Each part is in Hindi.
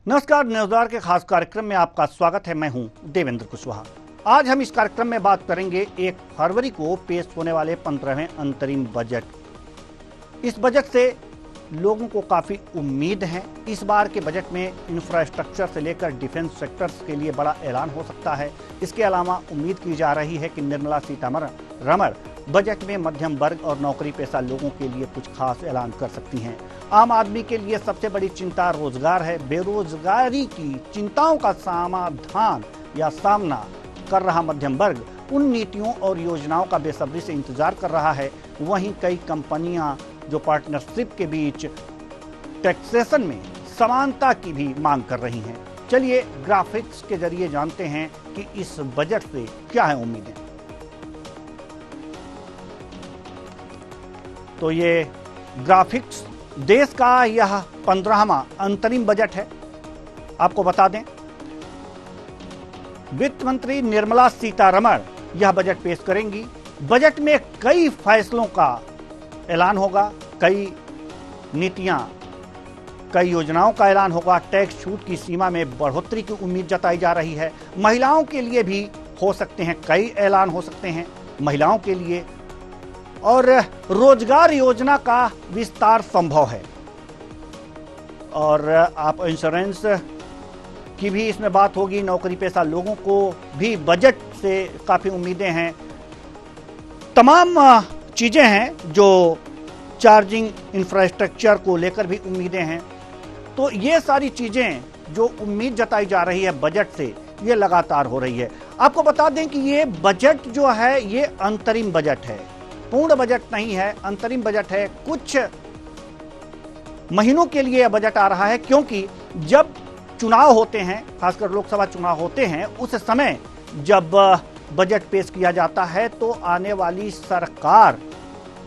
नमस्कार, न्यूज़दार के खास कार्यक्रम में आपका स्वागत है। मैं हूं देवेंद्र कुशवाहा। आज हम इस कार्यक्रम में बात करेंगे 1 फरवरी को पेश होने वाले 15वें अंतरिम बजट। इस बजट से लोगों को काफ़ी उम्मीद है। इस बार के बजट में इंफ्रास्ट्रक्चर से लेकर डिफेंस सेक्टर्स के लिए बड़ा ऐलान हो सकता है। इसके अलावा उम्मीद की जा रही है कि निर्मला सीतारमण बजट में मध्यम वर्ग और नौकरी पेशा लोगों के लिए कुछ खास ऐलान कर सकती हैं। आम आदमी के लिए सबसे बड़ी चिंता रोजगार है। बेरोजगारी की चिंताओं का समाधान या सामना कर रहा मध्यम वर्ग उन नीतियों और योजनाओं का बेसब्री से इंतजार कर रहा है। वहीं कई कंपनियां जो पार्टनरशिप के बीच टैक्सेशन में समानता की भी मांग कर रही हैं। चलिए ग्राफिक्स के जरिए जानते हैं कि इस बजट से क्या है उम्मीदें। तो ये ग्राफिक्स देश का यह 15वां अंतरिम बजट है। आपको बता दें, वित्त मंत्री निर्मला सीतारमण यह बजट पेश करेंगी। बजट में कई फैसलों का ऐलान होगा, कई नीतियां, कई योजनाओं का ऐलान होगा। टैक्स छूट की सीमा में बढ़ोतरी की उम्मीद जताई जा रही है। महिलाओं के लिए भी हो सकते हैं, कई ऐलान हो सकते हैं महिलाओं के लिए, और रोजगार योजना का विस्तार संभव है। और आप इंश्योरेंस की भी इसमें बात होगी। नौकरी पेशा लोगों को भी बजट से काफ़ी उम्मीदें हैं। तमाम चीज़ें हैं जो चार्जिंग इंफ्रास्ट्रक्चर को लेकर भी उम्मीदें हैं। तो ये सारी चीज़ें जो उम्मीद जताई जा रही है बजट से, ये लगातार हो रही है। आपको बता दें कि ये बजट जो है ये अंतरिम बजट है, पूर्ण बजट नहीं है, अंतरिम बजट है। कुछ महीनों के लिए यह बजट आ रहा है, क्योंकि जब चुनाव होते हैं, खासकर लोकसभा चुनाव होते हैं, उस समय जब बजट पेश किया जाता है तो आने वाली सरकार,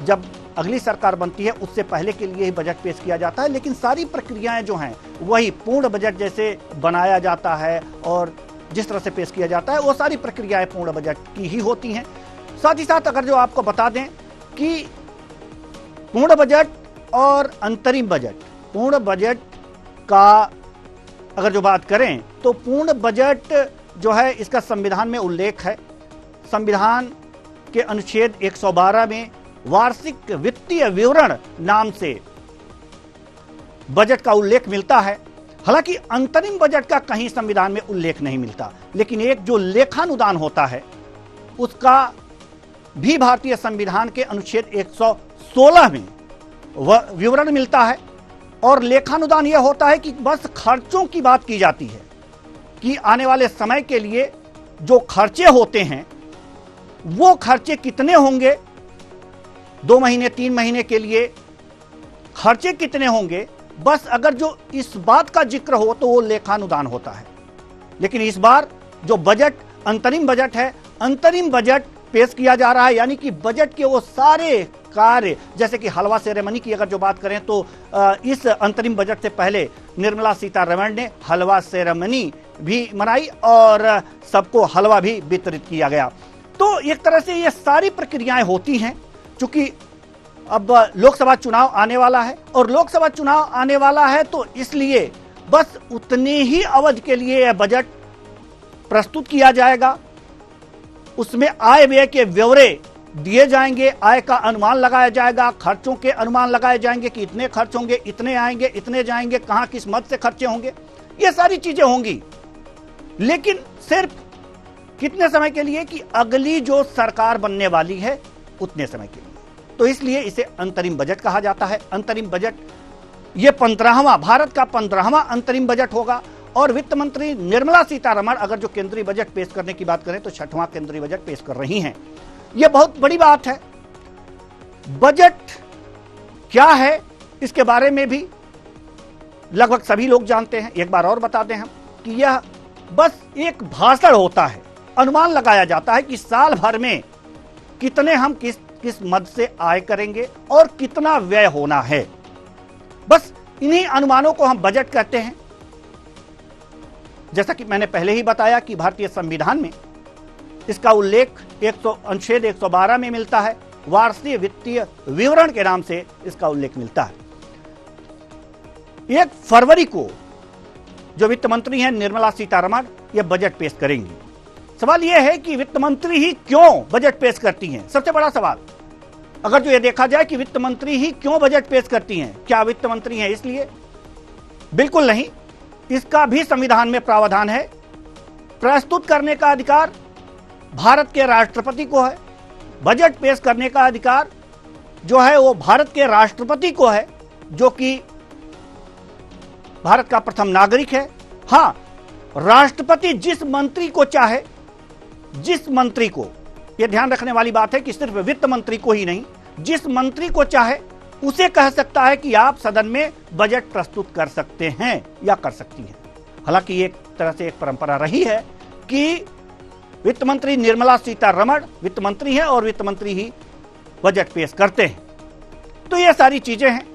जब अगली सरकार बनती है उससे पहले के लिए ही बजट पेश किया जाता है। लेकिन सारी प्रक्रियाएं जो हैं वही पूर्ण बजट जैसे बनाया जाता है और जिस तरह से पेश किया जाता है वो सारी प्रक्रियाएं पूर्ण बजट की ही होती हैं। साथ ही साथ अगर जो आपको बता दें कि पूर्ण बजट और अंतरिम बजट, पूर्ण बजट का अगर जो बात करें तो पूर्ण बजट जो है इसका संविधान में उल्लेख है। संविधान के अनुच्छेद 112 में वार्षिक वित्तीय विवरण नाम से बजट का उल्लेख मिलता है। हालांकि अंतरिम बजट का कहीं संविधान में उल्लेख नहीं मिलता, लेकिन एक जो लेखानुदान होता है उसका भी भारतीय संविधान के अनुच्छेद 116 में विवरण मिलता है। और लेखानुदान यह होता है कि बस खर्चों की बात की जाती है कि आने वाले समय के लिए जो खर्चे होते हैं वो खर्चे कितने होंगे, 2 महीने 3 महीने के लिए खर्चे कितने होंगे, बस अगर जो इस बात का जिक्र हो तो वो लेखानुदान होता है। लेकिन इस बार जो बजट अंतरिम बजट है, अंतरिम बजट पेश किया जा रहा है, यानी कि बजट के वो सारे कार्य, जैसे कि हलवा सेरेमनी की अगर जो बात करें तो इस अंतरिम बजट से पहले निर्मला सीतारमण ने हलवा सेरेमनी भी मनाई और सबको हलवा भी वितरित किया गया। तो एक तरह से ये सारी प्रक्रियाएं होती हैं। चूंकि अब लोकसभा चुनाव आने वाला है और लोकसभा चुनाव आने वाला है तो इसलिए बस उतने ही अवधि के लिए यह बजट प्रस्तुत किया जाएगा। उसमें आय व्यय के ब्यौरे दिए जाएंगे, आय का अनुमान लगाया जाएगा, खर्चों के अनुमान लगाए जाएंगे कि इतने खर्च होंगे, इतने आएंगे, इतने जाएंगे, कहां किस मद से खर्चे होंगे, ये सारी चीजें होंगी। लेकिन सिर्फ कितने समय के लिए कि अगली जो सरकार बनने वाली है उतने समय के लिए। तो इसलिए इसे अंतरिम बजट कहा जाता है। अंतरिम बजट ये 15वां, भारत का 15वां अंतरिम बजट होगा। और वित्त मंत्री निर्मला सीतारमण अगर जो केंद्रीय बजट पेश करने की बात करें तो 6वां केंद्रीय बजट पेश कर रही हैं। यह बहुत बड़ी बात है। बजट क्या है इसके बारे में भी लगभग सभी लोग जानते हैं। एक बार और बता दें हम कि यह बस एक भाषण होता है। अनुमान लगाया जाता है कि साल भर में कितने हम किस मद से आय करेंगे और कितना व्यय होना है। बस इन्हीं अनुमानों को हम बजट कहते हैं। जैसा कि मैंने पहले ही बताया कि भारतीय संविधान में इसका उल्लेख अनुच्छेद 112 में मिलता है। वार्षिक वित्तीय विवरण के नाम से इसका उल्लेख मिलता है। 1 फरवरी को जो वित्त मंत्री हैं निर्मला सीतारमण ये बजट पेश करेंगी। सवाल यह है कि वित्त मंत्री ही क्यों बजट पेश करती हैं? सबसे बड़ा सवाल अगर जो ये देखा जाए कि वित्त मंत्री ही क्यों बजट पेश करती हैं, क्या वित्त मंत्री हैं इसलिए? बिल्कुल नहीं। इसका भी संविधान में प्रावधान है। प्रस्तुत करने का अधिकार भारत के राष्ट्रपति को है। बजट पेश करने का अधिकार जो है वो भारत के राष्ट्रपति को है, जो कि भारत का प्रथम नागरिक है। हां, राष्ट्रपति जिस मंत्री को चाहे, जिस मंत्री को, यह ध्यान रखने वाली बात है कि सिर्फ वित्त मंत्री को ही नहीं, जिस मंत्री को चाहे उसे कह सकता है कि आप सदन में बजट प्रस्तुत कर सकते हैं या कर सकती हैं। हालांकि एक तरह से एक परंपरा रही है कि वित्त मंत्री निर्मला सीतारमण वित्त मंत्री हैं और वित्त मंत्री ही बजट पेश करते हैं। तो ये सारी चीजें हैं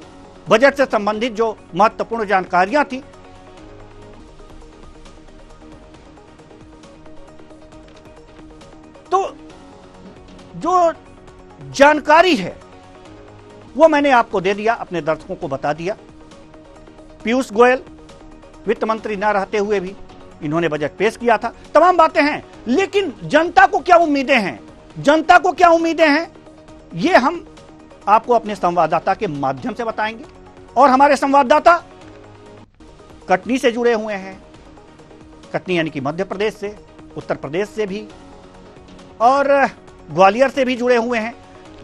बजट से संबंधित जो महत्वपूर्ण जानकारियां थी। तो जो जानकारी है वो मैंने आपको दे दिया, अपने दर्शकों को बता दिया। पीयूष गोयल वित्त मंत्री न रहते हुए भी इन्होंने बजट पेश किया था। तमाम बातें हैं, लेकिन जनता को क्या उम्मीदें हैं, जनता को क्या उम्मीदें हैं, ये हम आपको अपने संवाददाता के माध्यम से बताएंगे। और हमारे संवाददाता कटनी से जुड़े हुए हैं, कटनी यानी कि मध्य प्रदेश से, उत्तर प्रदेश से भी और ग्वालियर से भी जुड़े हुए हैं।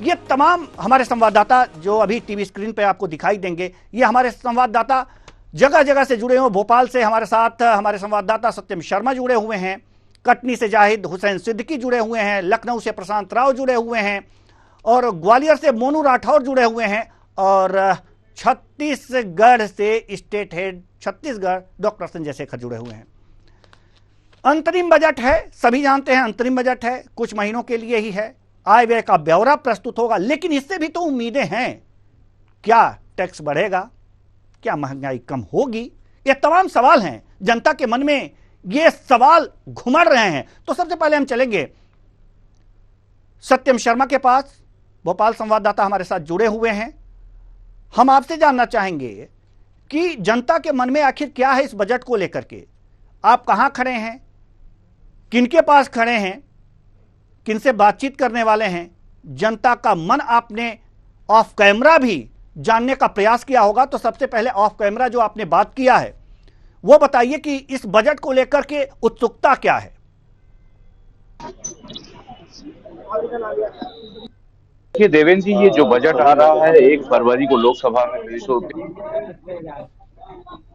ये तमाम हमारे संवाददाता जो अभी टीवी स्क्रीन पे आपको दिखाई देंगे, ये हमारे संवाददाता जगह जगह से जुड़े हुए। भोपाल से हमारे साथ हमारे संवाददाता सत्यम शर्मा जुड़े हुए हैं, कटनी से जाहिद हुसैन सिद्दीकी जुड़े हुए हैं, लखनऊ से प्रशांत राव जुड़े हुए हैं और ग्वालियर से मोनू राठौर जुड़े हुए हैं और छत्तीसगढ़ से state head Chhattisgarh doctor Sanjay Shekhar जुड़े हुए हैं। अंतरिम बजट है, सभी जानते हैं अंतरिम बजट है, कुछ महीनों के लिए ही है। आय व्यय का ब्यौरा प्रस्तुत होगा, लेकिन इससे भी तो उम्मीदें हैं। क्या टैक्स बढ़ेगा, क्या महंगाई कम होगी, ये तमाम सवाल हैं जनता के मन में, ये सवाल घुमड़ रहे हैं। तो सबसे पहले हम चलेंगे सत्यम शर्मा के पास, भोपाल संवाददाता हमारे साथ जुड़े हुए हैं। हम आपसे जानना चाहेंगे कि जनता के मन में आखिर क्या है इस बजट को लेकर के। आप कहां खड़े हैं, किनके पास खड़े हैं, किनसे बातचीत करने वाले हैं? जनता का मन आपने ऑफ कैमरा भी जानने का प्रयास किया होगा, तो सबसे पहले ऑफ कैमरा जो आपने बात किया है वो बताइए कि इस बजट को लेकर के उत्सुकता क्या है? देखिए देवेंद्र जी, ये जो बजट आ रहा है 1 फरवरी को लोकसभा में पेश होगा।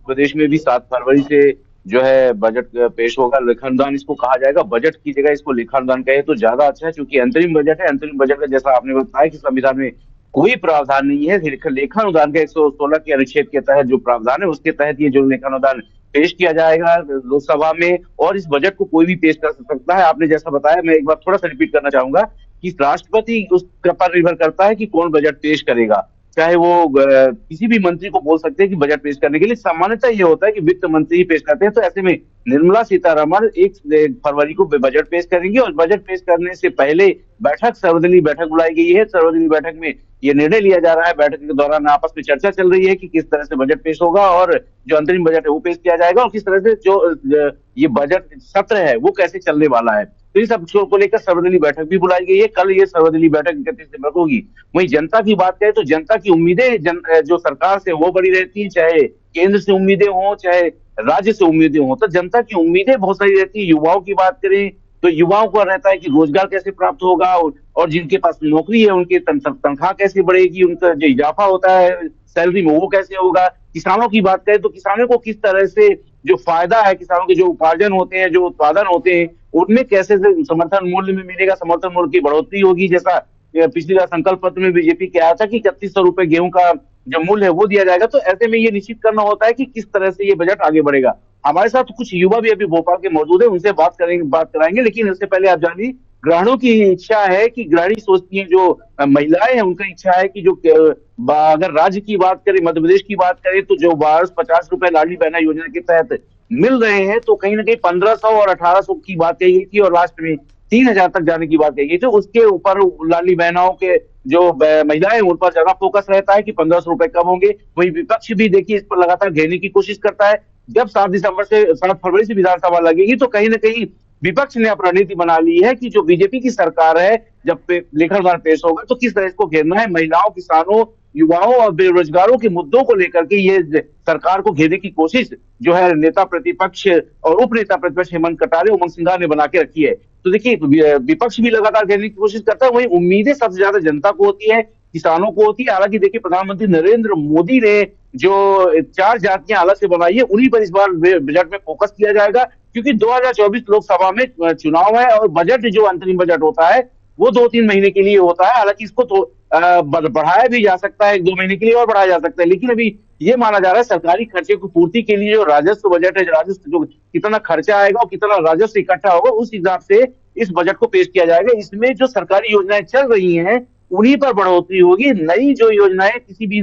प्रदेश में भी 7 फरवरी से जो है बजट पेश होगा। लेखानुदान इसको कहा जाएगा, बजट की जगह इसको लेखानुदान कहे तो ज्यादा अच्छा है, क्योंकि अंतरिम बजट है। अंतरिम बजट का जैसा आपने बताया कि संविधान में कोई प्रावधान नहीं है। लेखानुदान के 116 के अनुच्छेद के तहत जो प्रावधान है उसके तहत ये जो लेखानुदान पेश किया जाएगा लोकसभा में, और इस बजट को कोई भी पेश कर सकता है। आपने जैसा बताया, मैं एक बार थोड़ा सा रिपीट करना चाहूंगा कि राष्ट्रपति उस पर निर्भर करता है कि कौन बजट पेश करेगा। चाहे वो किसी भी मंत्री को बोल सकते हैं कि बजट पेश करने के लिए। सामान्यतः ये होता है कि वित्त मंत्री ही पेश करते हैं। तो ऐसे में निर्मला सीतारमण 1 फरवरी को बजट पेश करेंगी और बजट पेश करने से पहले सर्वदलीय बैठक बुलाई गई है। सर्वदलीय बैठक में ये निर्णय लिया जा रहा है। बैठक के दौरान आपस में चर्चा चल रही है कि किस तरह से बजट पेश होगा और जो अंतरिम बजट है वो पेश किया जाएगा, और किस तरह से जो ये बजट सत्र है वो कैसे चलने वाला है। तो इस सब को लेकर सर्वदलीय बैठक भी बुलाई गई है। कल ये सर्वदलीय बैठक 31 दिसंबर को होगी। वहीं जनता की बात करें तो जनता की उम्मीदें जो सरकार से वो बड़ी रहती है, चाहे केंद्र से उम्मीदें हो चाहे राज्य से उम्मीदें हो। तो जनता की उम्मीदें बहुत सारी रहती है। युवाओं की बात करें तो युवाओं को रहता है कि रोजगार कैसे प्राप्त होगा और जिनके पास नौकरी है उनकी तनख्वाह कैसे बढ़ेगी, उनका जो इजाफा होता है सैलरी में वो कैसे होगा। किसानों की बात करें तो किसानों को किस तरह से जो फायदा है, किसानों के जो उपार्जन होते हैं, जो उत्पादन होते हैं, उनमें कैसे से समर्थन मूल्य में मिलेगा, समर्थन मूल्य की बढ़ोतरी होगी। जैसा पिछली बार संकल्प पत्र में बीजेपी कहा था कि 3100 रुपए गेहूं का जो मूल्य है वो दिया जाएगा। तो ऐसे में ये निश्चित करना होता है कि किस तरह से ये बजट आगे बढ़ेगा। हमारे साथ कुछ युवा भी अभी भोपाल के मौजूद है, उनसे बात कराएंगे। लेकिन इससे पहले आप जानिए, ग्रहणों की इच्छा है कि ग्रहणी सोचती है, जो महिलाएं हैं उनका इच्छा है कि जो अगर राज्य की बात करें, मध्य प्रदेश की बात करें, तो जो 50 रुपए लाडली बहना योजना के तहत मिल रहे हैं, तो कहीं ना कहीं 1500 और 1800 की बात कही गई थी और लास्ट में 3000 तक जाने की बात कही गई थी। उसके ऊपर लाडली बहनाओं के जो महिलाएं उन पर ज्यादा फोकस रहता है कि 1500 रुपए कब होंगे। वही विपक्ष भी देखिए इस पर लगातार घेरने की कोशिश करता है। जब 7 फरवरी से विधानसभा लगेगी तो कहीं ना कहीं विपक्ष ने अपनी रणनीति बना ली है कि जो बीजेपी की सरकार है, जब लेखन पेश होगा तो किस तरह इसको घेरना है। महिलाओं, किसानों, युवाओं और बेरोजगारों के मुद्दों को लेकर के ये सरकार को घेरने की कोशिश जो है नेता प्रतिपक्ष और उप नेता प्रतिपक्ष हेमंत कटारे, उमंग सिंघार ने बना के रखी है। तो देखिए, विपक्ष भी लगातार घेरने की कोशिश करता है, वही उम्मीदें सबसे ज्यादा जनता को होती है, किसानों को होती है। हालांकि देखिए, प्रधानमंत्री नरेंद्र मोदी ने जो 4 जातियां अलग से बनाई है, उन्हीं पर इस बार बजट में फोकस किया जाएगा, क्योंकि 2024 लोकसभा में चुनाव है और बजट जो अंतरिम बजट होता है वो 2-3 महीने के लिए होता है। हालांकि इसको तो बढ़ाया भी जा सकता है, 1-2 महीने के लिए और बढ़ाया जा सकता है, लेकिन अभी ये माना जा रहा है सरकारी खर्चे की पूर्ति के लिए जो राजस्व बजट है, राजस्व जो कितना खर्चा आएगा और कितना राजस्व इकट्ठा होगा, उस हिसाब से इस बजट को पेश किया जाएगा। इसमें जो सरकारी योजनाएं चल रही हैं उन्हीं पर बढ़ोतरी होगी। नई जो योजनाएं, किसी भी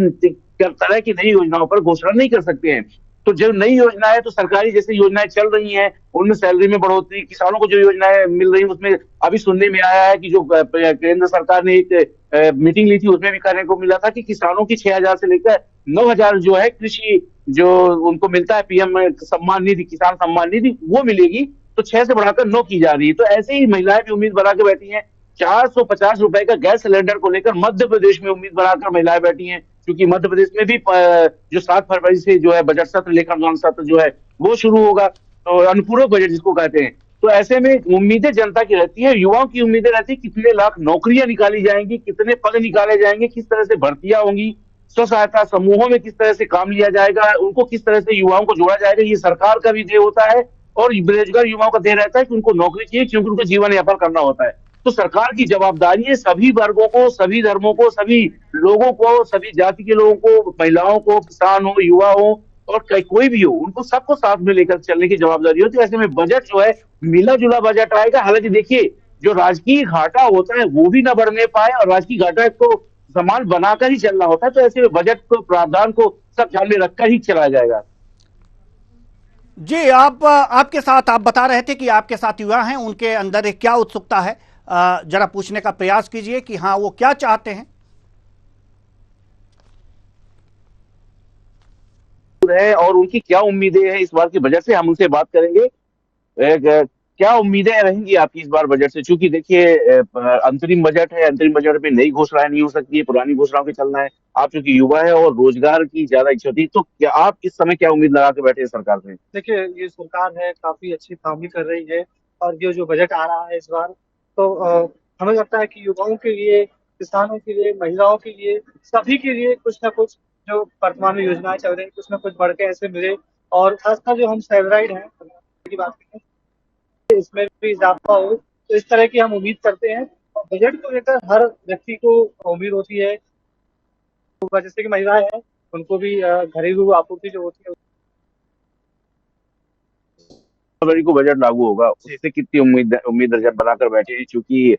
तरह की नई योजनाओं पर घोषणा नहीं कर सकते हैं। तो जो नई योजना है, तो सरकारी जैसे योजनाएं चल रही हैं उनमें सैलरी में बढ़ोतरी, किसानों को जो योजनाएं मिल रही हैं उसमें अभी सुनने में आया है कि जो केंद्र सरकार ने एक मीटिंग ली थी उसमें भी करने को मिला था कि किसानों की 6,000 से लेकर 9,000 जो है कृषि जो उनको मिलता है पीएम सम्मान निधि, किसान सम्मान निधि, वो मिलेगी। तो 6 से बढ़ाकर 9 की जा रही है। तो ऐसे ही महिलाएं भी उम्मीद बना के बैठी हैं। 450 रुपए का गैस सिलेंडर को लेकर मध्य प्रदेश में उम्मीद बनाकर महिलाएं बैठी हैं, क्योंकि मध्य प्रदेश में भी जो 7 फरवरी से जो है बजट सत्र, लेखानुदान सत्र जो है वो शुरू होगा, तो अनुपूरक बजट जिसको कहते हैं। तो ऐसे में उम्मीदें जनता की रहती है, युवाओं की उम्मीदें रहती है, कितने लाख नौकरियां निकाली जाएंगी, कितने पद निकाले जाएंगे, किस तरह से भर्तियां होंगी, स्व सहायता समूहों में किस तरह से काम लिया जाएगा, उनको किस तरह से युवाओं को जोड़ा जाएगा। ये सरकार का भी ध्येय होता है और बेरोजगार युवाओं का ध्येय रहता है कि उनको नौकरी चाहिए, क्योंकि उनको जीवन यापन करना होता है। तो सरकार की जवाबदारी है सभी वर्गों को, सभी धर्मों को, सभी लोगों को, सभी जाति के लोगों को, महिलाओं को, किसान हो, युवा हो और कोई भी हो, उनको सबको साथ में लेकर चलने की जवाबदारी होती है। ऐसे में बजट जो है मिला जुला बजट आएगा। हालांकि देखिए, जो राजकीय घाटा होता है वो भी ना बढ़ने पाए और राजकीय घाटा को समान बनाकर ही चलना होता है। तो ऐसे में बजट को, प्रावधान को सब ध्यान में रखकर ही चलाया जाएगा। जी, आपके साथ आप बता रहे थे कि आपके साथ युवा हैं, उनके अंदर एक क्या उत्सुकता है, जरा पूछने का प्रयास कीजिए कि हाँ वो क्या चाहते हैं। है और उनकी क्या उम्मीदें हैं इस बार के बजट से, हम उनसे बात करेंगे। क्या उम्मीदें रहेंगी आपकी इस बार बजट से? क्योंकि देखिए, अंतरिम बजट है, अंतरिम बजट में नई घोषणाएं नहीं हो सकती है, पुरानी घोषणाओं पे चलना है। आप चूंकि युवा है और रोजगार की ज्यादा इच्छा थी, तो क्या आप इस समय क्या उम्मीद लगा के बैठे हैं सरकार से? देखिए, ये सरकार है काफी अच्छी काम भी कर रही है और ये जो बजट आ रहा है इस बार, तो हमें लगता है कि युवाओं के लिए, किसानों के लिए, महिलाओं के लिए, सभी के लिए कुछ ना कुछ जो वर्तमान में योजनाएं चल रही है कुछ ना कुछ बढ़ के ऐसे मिले। और खासकर जो हम सैलराइड हैं की बात करें, इसमें भी इजाफा हो, तो इस तरह की हम उम्मीद करते हैं। और बजट को लेकर हर व्यक्ति को उम्मीद होती है, जैसे कि महिलाएं हैं उनको भी घरेलू आपूर्ति जो होती है। फरवरी को बजट लागू होगा, उससे कितनी उम्मीद दर्जा बनाकर बैठे हैं? चूंकि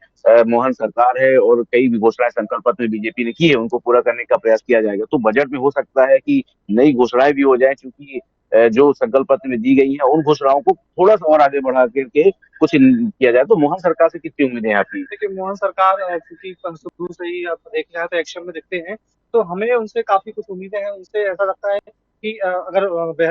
मोहन सरकार है और कई भी घोषणाएं संकल्प पत्र में बीजेपी ने की है, उनको पूरा करने का प्रयास किया जाएगा। तो बजट में हो सकता है कि नई घोषणाएं भी हो जाए, क्योंकि जो संकल्प पत्र में दी गई है उन घोषणाओं को थोड़ा सा और आगे बढ़ा करके कुछ किया जाए। तो मोहन सरकार से कितनी उम्मीदें हैं आपकी? देखिए, मोहन सरकार क्योंकि शुरू से ही आप देख रहे हैं तो एक्शन में दिखते हैं, तो हमें उनसे काफी कुछ उम्मीदें हैं। उनसे ऐसा लगता है कि अगर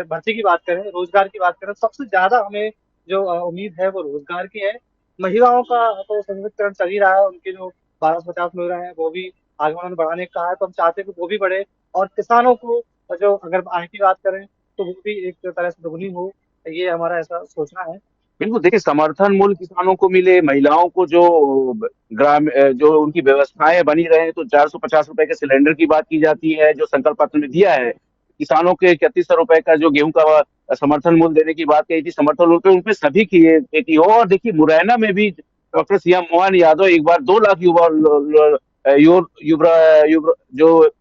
भर्ती की बात करें, रोजगार की बात करें, सबसे ज्यादा हमें जो उम्मीद है वो रोजगार की है। महिलाओं का तो सशक्तिकरण चल ही रहा है, उनके जो 1250 मिल रहे हैं वो भी आगे उन्होंने बढ़ाने का कहा है, तो हम चाहते हैं कि वो भी बढ़े। और किसानों को जो अगर आय की बात करें तो वो भी एक तरह से दोगुनी हो, ये हमारा ऐसा सोचना है। बिल्कुल, देखिए, समर्थन मूल्य किसानों को मिले, महिलाओं को जो जो उनकी व्यवस्थाएं बनी रहे, तो 450 रुपए के सिलेंडर की बात की जाती है जो संकल्प पत्र में दिया है। किसानों के 3100 रुपए का जो गेहूं का समर्थन मूल्य देने की बात कही थी, समर्थन मूल्य पे उनपे सभी की खेती हो। और देखिए, मुरैना में भी डॉक्टर सीएम मोहन यादव एक बार 2 लाख युवा जो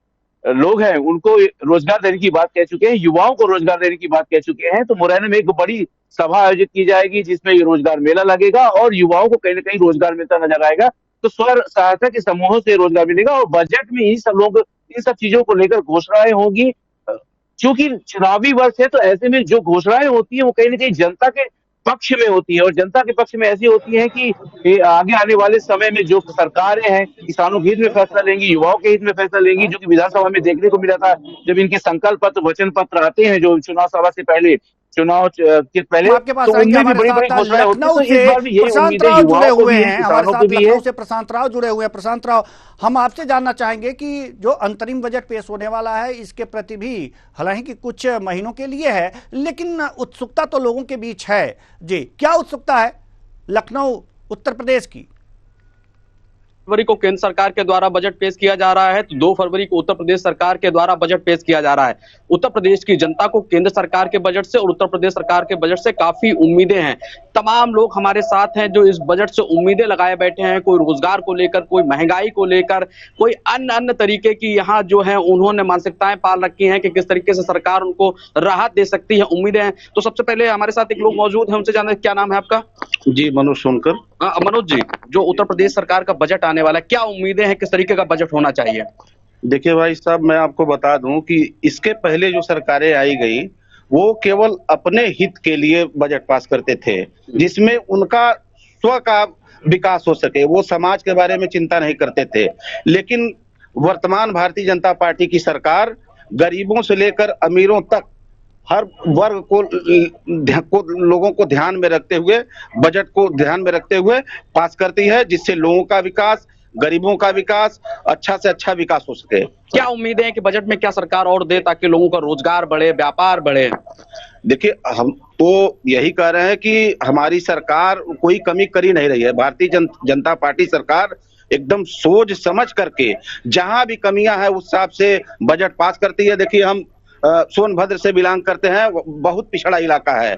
लोग हैं उनको रोजगार देने की बात कह चुके हैं, युवाओं को रोजगार देने की बात कह चुके हैं। तो मुरैना में एक बड़ी सभा आयोजित की जाएगी जिसमें ये रोजगार मेला लगेगा और युवाओं को कहीं ना कहीं रोजगार मिलता नजर आएगा। तो स्व सहायता के समूहों से रोजगार मिलेगा और बजट में इन सब चीजों को लेकर घोषणाएं होगी। क्योंकि चुनावी वर्ष है, तो ऐसे में जो घोषणाएं होती है वो कहीं ना कहीं जनता के पक्ष में होती है और जनता के पक्ष में ऐसी होती है कि आगे आने वाले समय में जो सरकारें हैं किसानों के हित में फैसला लेंगी, युवाओं के हित में फैसला लेंगी, जो कि विधानसभा में देखने को मिला था जब इनके संकल्प पत्र, वचन पत्र आते हैं जो चुनाव सभा से पहले, चुनाव के पहले हम आपके पास तो आएंगे। उनमें भी हमारे बड़ी बड़ी साथ घोषणाएं होती लखनऊ तो इस से बार भी यही प्रशांत उम्मीदें राव जुड़े युवाओं को हुए भी हैं। है, हमारे किसानों साथ की भी है। लखनऊ से प्रशांत राव जुड़े हुए हैं। प्रशांत राव, हम आपसे जानना चाहेंगे कि जो अंतरिम बजट पेश होने वाला है, इसके प्रति भी हालांकि कुछ महीनों के लिए है, लेकिन उत्सुकता तो लोगों के बीच है। जी, क्या उत्सुकता है लखनऊ उत्तर प्रदेश की? फरवरी को केंद्र सरकार के द्वारा बजट पेश किया जा रहा है, तो 2 फरवरी को उत्तर प्रदेश सरकार के द्वारा बजट पेश किया जा रहा है। उत्तर प्रदेश की जनता को केंद्र सरकार के बजट से और उत्तर प्रदेश सरकार के बजट से काफी उम्मीदें हैं। तमाम लोग हमारे साथ हैं जो इस बजट से उम्मीदें लगाए बैठे हैं, कोई रोजगार को लेकर, कोई महंगाई को लेकर, कोई अन्य तरीके की यहाँ जो है उन्होंने मानसिकताएं पाल रखी हैं कि किस तरीके से सरकार उनको राहत दे सकती है, उम्मीदें हैं। तो सबसे पहले हमारे साथ एक लोग मौजूद हैं, उनसे जानते हैं क्या नाम है आपका? जी, मनोज सोनकर। मनोज जी, जो उत्तर प्रदेश सरकार का बजट आने वाला है, क्या उम्मीदें हैं, किस तरीके का बजट होना चाहिए? देखिए भाई साहब, मैं आपको बता दूं कि इसके पहले जो सरकारें आई गई वो केवल अपने हित के लिए बजट पास करते थे, जिसमें उनका स्व का विकास हो सके, वो समाज के बारे में चिंता नहीं करते थे। लेकिन वर्तमान भारतीय जनता पार्टी की सरकार गरीबों से लेकर अमीरों तक हर वर्ग को लोगों को ध्यान में रखते हुए, बजट को ध्यान में रखते हुए पास करती है, जिससे लोगों का विकास, गरीबों का विकास, अच्छा से अच्छा विकास हो सके। क्या उम्मीदें हैं कि बजट में क्या सरकार और दे ताकि लोगों का रोजगार बढ़े, व्यापार बढ़े? देखिए, हम तो यही कह रहे हैं कि हमारी सरकार कोई कमी कर ही नहीं रही है। भारतीय जनता पार्टी सरकार एकदम सोच समझ करके जहां भी कमियां हैं उस हिसाब से बजट पास करती है। देखिए, हम सोनभद्र से बिलोंग करते हैं, बहुत पिछड़ा इलाका है,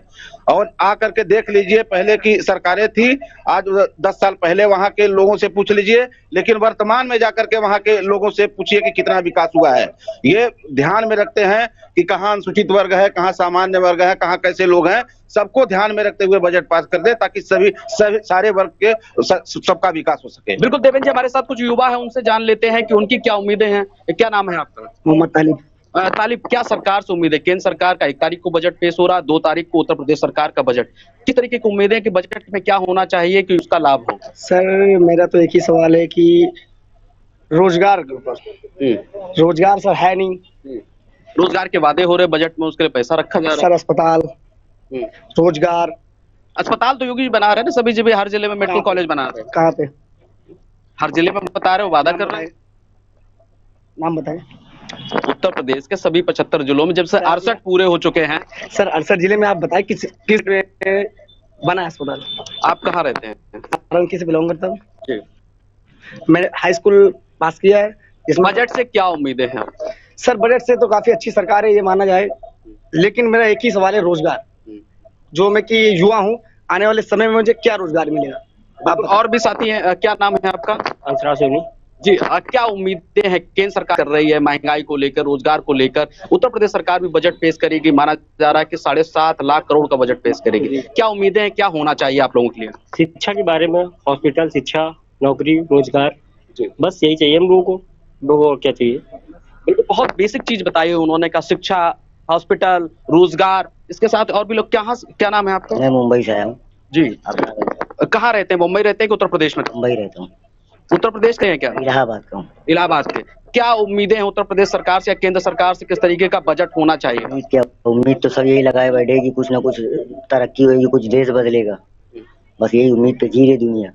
और आकर के देख लीजिए, पहले की सरकारें थी, आज 10 साल पहले वहां के लोगों से पूछ लीजिए, लेकिन वर्तमान में जाकर के वहां के लोगों से पूछिए कि कितना विकास हुआ है। ये ध्यान में रखते हैं कि कहाँ अनुसूचित वर्ग है, कहाँ सामान्य वर्ग है, कहाँ कैसे लोग हैं, सबको ध्यान में रखते हुए बजट पास कर दे ताकि सारे वर्ग के सबका विकास हो सके। बिल्कुल देवेंद्र जी, हमारे साथ कुछ युवा है, उनसे जान लेते हैं कि उनकी क्या उम्मीदें हैं। क्या नाम है आपका? मोहम्मद तालिब। तालिब, क्या सरकार से उम्मीद है? केंद्र सरकार का 1 तारीख को बजट पेश हो रहा है, 2 तारीख को उत्तर प्रदेश सरकार का बजट। किस तरीके की उम्मीदें कि बजट में क्या होना चाहिए कि उसका लाभ हो? सर, मेरा तो एक ही सवाल है कि रोजगार के ऊपर। रोजगार सर है नहीं। रोजगार के वादे हो रहे बजट में, उसके लिए पैसा रखा जा रहा सर, अस्पताल, रोजगार। अस्पताल तो योगी जी बना रहे हैं ना, सभी जगह, हर जिले में मेडिकल कॉलेज बना रहे हैं। कहाँ पे? हर जिले में बता रहे हो, वादा कर रहे हैं। नाम बताएं। उत्तर प्रदेश के सभी 75 जिलों में जब से 68 पूरे हो चुके हैं। सर, 68 जिले में आप बताएं किस बना है अस्पताल? आप कहाँ रहते हैं? किसे बिलोंग करता हूँ जी। मैंने हाई स्कूल पास किया है। इस बजट से क्या उम्मीदें हैं? सर, बजट से तो काफी अच्छी सरकार है, ये माना जाए, लेकिन मेरा एक ही सवाल है, रोजगार। जो मैं कि युवा हूँ, आने वाले समय में मुझे क्या रोजगार मिलेगा? आप और भी साथी हैं, क्या नाम है आपका? अंसरार सोनी जी। क्या उम्मीदें हैं केंद्र सरकार कर रही है महंगाई को लेकर, रोजगार को लेकर? उत्तर प्रदेश सरकार भी बजट पेश करेगी, माना जा रहा है कि 7.5 लाख करोड़ का बजट पेश करेगी। क्या उम्मीदें हैं, क्या होना चाहिए आप लोगों के लिए? शिक्षा के बारे में, हॉस्पिटल, शिक्षा, नौकरी, रोजगार, बस यही चाहिए हम लोगों को क्या चाहिए? बिल्कुल, बहुत बेसिक चीज बताई है उन्होंने, का शिक्षा, हॉस्पिटल, रोजगार, इसके साथ और भी लोग। क्या नाम है आपका? मैं मुंबई से आया हूँ जी। कहाँ रहते हैं? मुंबई रहते हैं कि उत्तर प्रदेश में? मुंबई रहता हूँ। उत्तर प्रदेश के हैं क्या? इलाहाबाद का हूँ। इलाहाबाद के। क्या उम्मीदें हैं उत्तर प्रदेश सरकार से या केंद्र सरकार से, किस तरीके का बजट होना चाहिए? उम्मीद तो सब यही लगाए बैठे कि कुछ ना कुछ तरक्की होगी, कुछ देश बदलेगा, बस यही उम्मीद पे जी रही दुनिया।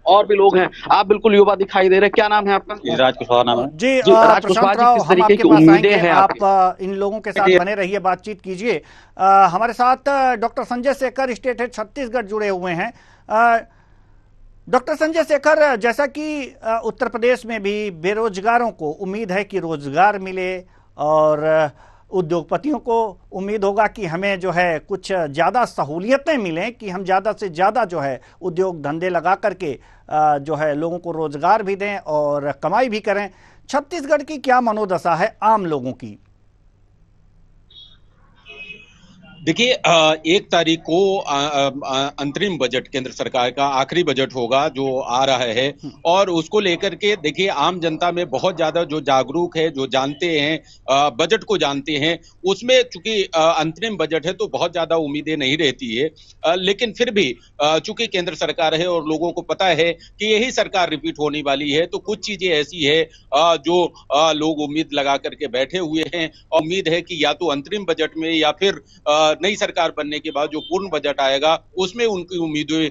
और भी लोग हैं, आप बिल्कुल युवा दिखाई दे रहे हैं। क्या नाम है आपका? राज कुशवाहा नाम है। जी, राज कुशवाहा जी, किस तरीके की उम्मीदें हैं आप इन लोगों के साथ बने रहिए, बातचीत कीजिए। हमारे साथ doctor Sanjay Shekhar, state head Chhattisgarh, जुड़े हुए हैं। डॉक्टर संजय शेखर, जैसा कि उत्तर प्रदेश में भी बेरोजगारों को उम्मीद है कि रोजगार मिले, और उद्योगपतियों को उम्मीद होगा कि हमें जो है कुछ ज़्यादा सहूलियतें मिलें, कि हम ज़्यादा से ज़्यादा जो है उद्योग धंधे लगा करके जो है लोगों को रोजगार भी दें और कमाई भी करें। छत्तीसगढ़ की क्या मनोदशा है आम लोगों की? देखिए, 1 तारीख को अंतरिम बजट केंद्र सरकार का आखिरी बजट होगा जो आ रहा है, और उसको लेकर के देखिए आम जनता में बहुत ज्यादा जो जागरूक है, जो जानते हैं बजट को जानते हैं, उसमें चूंकि अंतरिम बजट है तो बहुत ज्यादा उम्मीदें नहीं रहती है। लेकिन फिर भी चूंकि केंद्र सरकार है और लोगों को पता है कि यही सरकार रिपीट होने वाली है, तो कुछ चीजें ऐसी है जो लोग उम्मीद लगा करके बैठे हुए हैं। उम्मीद है कि या तो अंतरिम बजट में या फिर नई सरकार बनने के बाद जो पूर्ण बजट आएगा उसमें उनकी उम्मीदें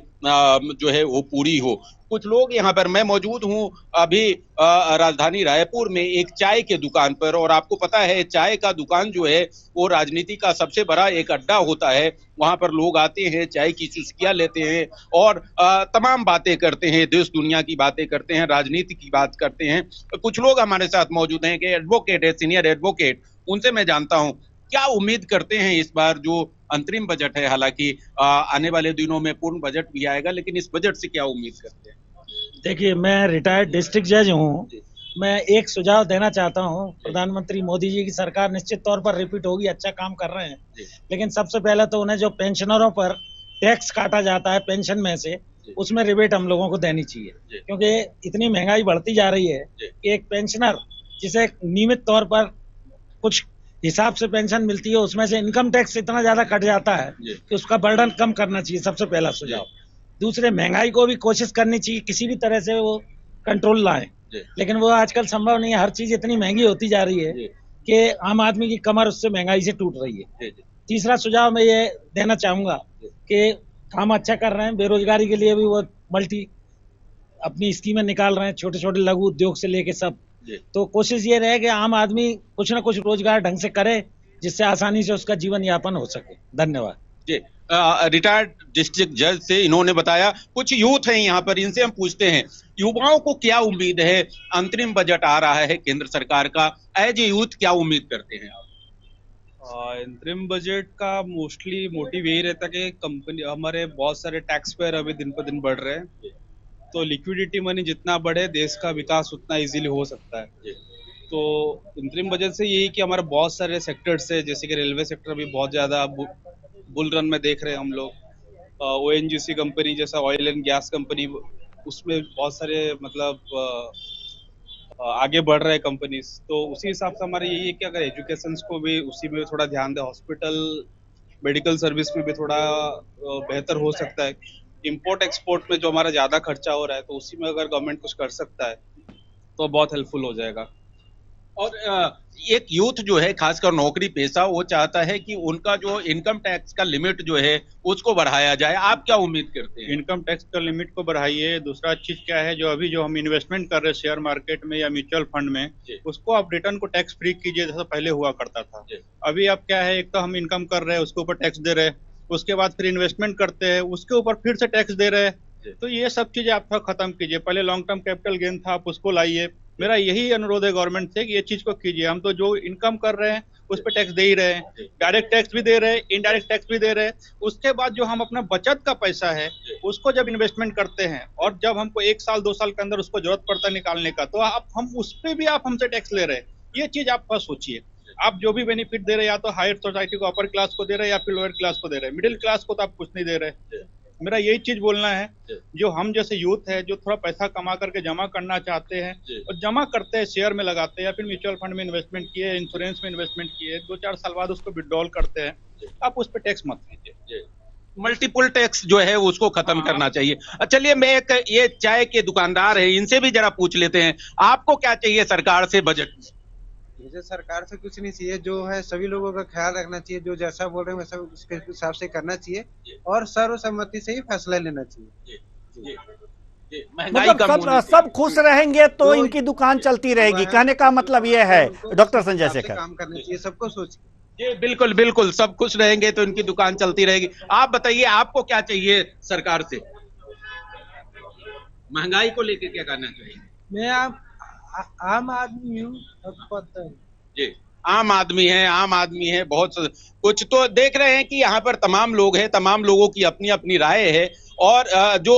जो है वो पूरी हो। कुछ लोग यहाँ पर, मैं मौजूद हूँ अभी राजधानी रायपुर में एक चाय के दुकान पर, और आपको पता है चाय का दुकान जो है वो राजनीति का सबसे बड़ा एक अड्डा होता है। वहां पर लोग आते हैं, चाय की चुस्कियां लेते हैं और तमाम बातें करते हैं, देश दुनिया की बातें करते हैं, राजनीति की बात करते हैं। कुछ लोग हमारे साथ मौजूद हैं कि एडवोकेट है, सीनियर एडवोकेट, उनसे मैं जानता हूं क्या उम्मीद करते हैं इस बार जो अंतरिम बजट है। हालांकि आने वाले दिनों में पूर्ण बजट भी आएगा, लेकिन इस बजट से क्या उम्मीद करते हैं? देखिए, मैं रिटायर्ड डिस्ट्रिक्ट जज हूँ। मैं एक सुझाव देना चाहता हूँ। प्रधानमंत्री मोदी जी की सरकार निश्चित तौर पर रिपीट होगी, अच्छा काम कर रहे हैं, लेकिन सबसे पहले तो उन्हें जो पेंशनरों पर टैक्स काटा जाता है पेंशन में से, उसमें रिबेट हम लोगों को देनी चाहिए, क्योंकि इतनी महंगाई बढ़ती जा रही है कि एक पेंशनर जिसे नियमित तौर पर कुछ हिसाब से पेंशन मिलती है, उसमें से इनकम टैक्स इतना ज्यादा कट जाता है कि उसका बर्डन कम करना चाहिए, सबसे पहला सुझाव। दूसरे, महंगाई को भी कोशिश करनी चाहिए किसी भी तरह से वो कंट्रोल लाएं, लेकिन वो आजकल संभव नहीं है। हर चीज इतनी महंगी होती जा रही है कि आम आदमी की कमर उससे महंगाई से टूट रही है। तीसरा सुझाव मैं ये देना चाहूंगा कि काम अच्छा कर रहे हैं, बेरोजगारी के लिए भी वो मल्टी अपनी स्कीमें निकाल रहे हैं, छोटे छोटे लघु उद्योग से लेके सब। तो कोशिश ये रहे कि आम आदमी कुछ ना कुछ रोजगार ढंग से करे, जिससे आसानी से उसका जीवन यापन हो सके। धन्यवाद जी। रिटायर्ड डिस्ट्रिक्ट जज से इन्होंने बताया। कुछ यूथ हैं यहाँ पर, इनसे हम पूछते हैं युवाओं को क्या उम्मीद है। अंतरिम बजट आ रहा है केंद्र सरकार का, एज ए यूथ क्या उम्मीद करते हैं आप? अंतरिम बजट का मोस्टली मोटिव यही रहता है कि कंपनी, हमारे बहुत सारे टैक्स पेयर अभी दिन पर दिन बढ़ रहे हैं, तो लिक्विडिटी मनी जितना बढ़े देश का विकास उतना इजीली हो सकता है। तो अंतरिम बजट से यही कि हमारे बहुत सारे सेक्टर्स है, जैसे कि रेलवे सेक्टर भी बहुत ज्यादा बुल रन में देख रहे हैं हम लोग। ONGC कंपनी जैसा ऑयल एंड गैस कंपनी, उसमें बहुत सारे मतलब आगे बढ़ रहे हैं कंपनीज। तो उसी हिसाब से हमारे यही है कि अगर एजुकेशन को भी उसी में थोड़ा ध्यान दे, हॉस्पिटल मेडिकल सर्विस में भी थोड़ा बेहतर हो सकता है। इंपोर्ट एक्सपोर्ट में जो हमारा ज्यादा खर्चा हो रहा है, तो उसी में अगर गवर्नमेंट कुछ कर सकता है तो बहुत हेल्पफुल हो जाएगा। और एक यूथ जो है, खासकर नौकरी पेशा, वो चाहता है कि उनका जो इनकम टैक्स का लिमिट जो है उसको बढ़ाया जाए। आप क्या उम्मीद करते हैं? इनकम टैक्स का लिमिट को बढ़ाइए। दूसरा चीज क्या है, जो हम इन्वेस्टमेंट कर रहे हैं शेयर मार्केट में या म्यूचुअल फंड में, उसको आप रिटर्न को टैक्स फ्री कीजिए, जैसा पहले हुआ करता था। अभी आप क्या है, एक तो हम इनकम कर रहे हैं उसके ऊपर टैक्स दे रहे हैं, उसके बाद फिर इन्वेस्टमेंट करते हैं उसके ऊपर फिर से टैक्स दे रहे हैं। तो ये सब चीजें आप थोड़ा खत्म कीजिए। पहले लॉन्ग टर्म कैपिटल गेन था, आप उसको लाइए। मेरा यही अनुरोध है गवर्नमेंट से कि ये चीज को कीजिए। हम तो जो इनकम कर रहे हैं उस पर टैक्स दे ही रहे हैं, डायरेक्ट टैक्स भी दे रहे हैं, इनडायरेक्ट टैक्स भी दे रहे हैं। उसके बाद जो हम अपना बचत का पैसा है उसको जब इन्वेस्टमेंट करते हैं और जब हमको 1 साल 2 साल के अंदर उसको जरूरत पड़ता है निकालने का, तो आप हम उस पर भी आप हमसे टैक्स ले रहे हैं। ये चीज आप फर्स्ट सोचिए। आप जो भी बेनिफिट दे रहे हैं, या तो हायर सोसाइटी को, अपर क्लास को दे रहे हैं, या फिर लोअर क्लास को दे रहे हैं। मिडिल क्लास को तो आप कुछ नहीं दे रहे। मेरा यही चीज बोलना है, जो हम जैसे यूथ है जो थोड़ा पैसा कमा करके जमा करना चाहते हैं और जमा करते हैं, शेयर में लगाते हैं या फिर म्यूचुअल फंड में इन्वेस्टमेंट किए, इंश्योरेंस में इन्वेस्टमेंट किए, 2-4 साल बाद उसको विड्रॉल करते हैं, आप उस पर टैक्स मत कीजिए। मल्टीपल टैक्स जो है उसको खत्म करना चाहिए। चलिए, मैं ये चाय के दुकानदार है, इनसे भी जरा पूछ लेते हैं, आपको क्या चाहिए सरकार से बजट? मुझे सरकार से कुछ नहीं चाहिए, जो है सभी लोगों का ख्याल रखना चाहिए, जो जैसा बोल रहे हैं वैसा उसके हिसाब से करना चाहिए और सर्वसम्मति से ही फैसला लेना चाहिए। मतलब सब खुश रहेंगे तो इनकी दुकान चलती रहेगी, कहने का मतलब ये है डॉक्टर संजय शेखर। काम करना चाहिए, सबको सोचिए। जी बिल्कुल बिल्कुल, सब खुश रहेंगे तो इनकी दुकान चलती रहेगी। आप बताइए, आपको क्या चाहिए सरकार से? महंगाई को लेकर क्या करना चाहिए? मैं आम आदमी हूँ, पता है जी, आम आदमी है। बहुत कुछ तो देख रहे हैं कि यहाँ पर तमाम लोग हैं, तमाम लोगों की अपनी अपनी राय है और जो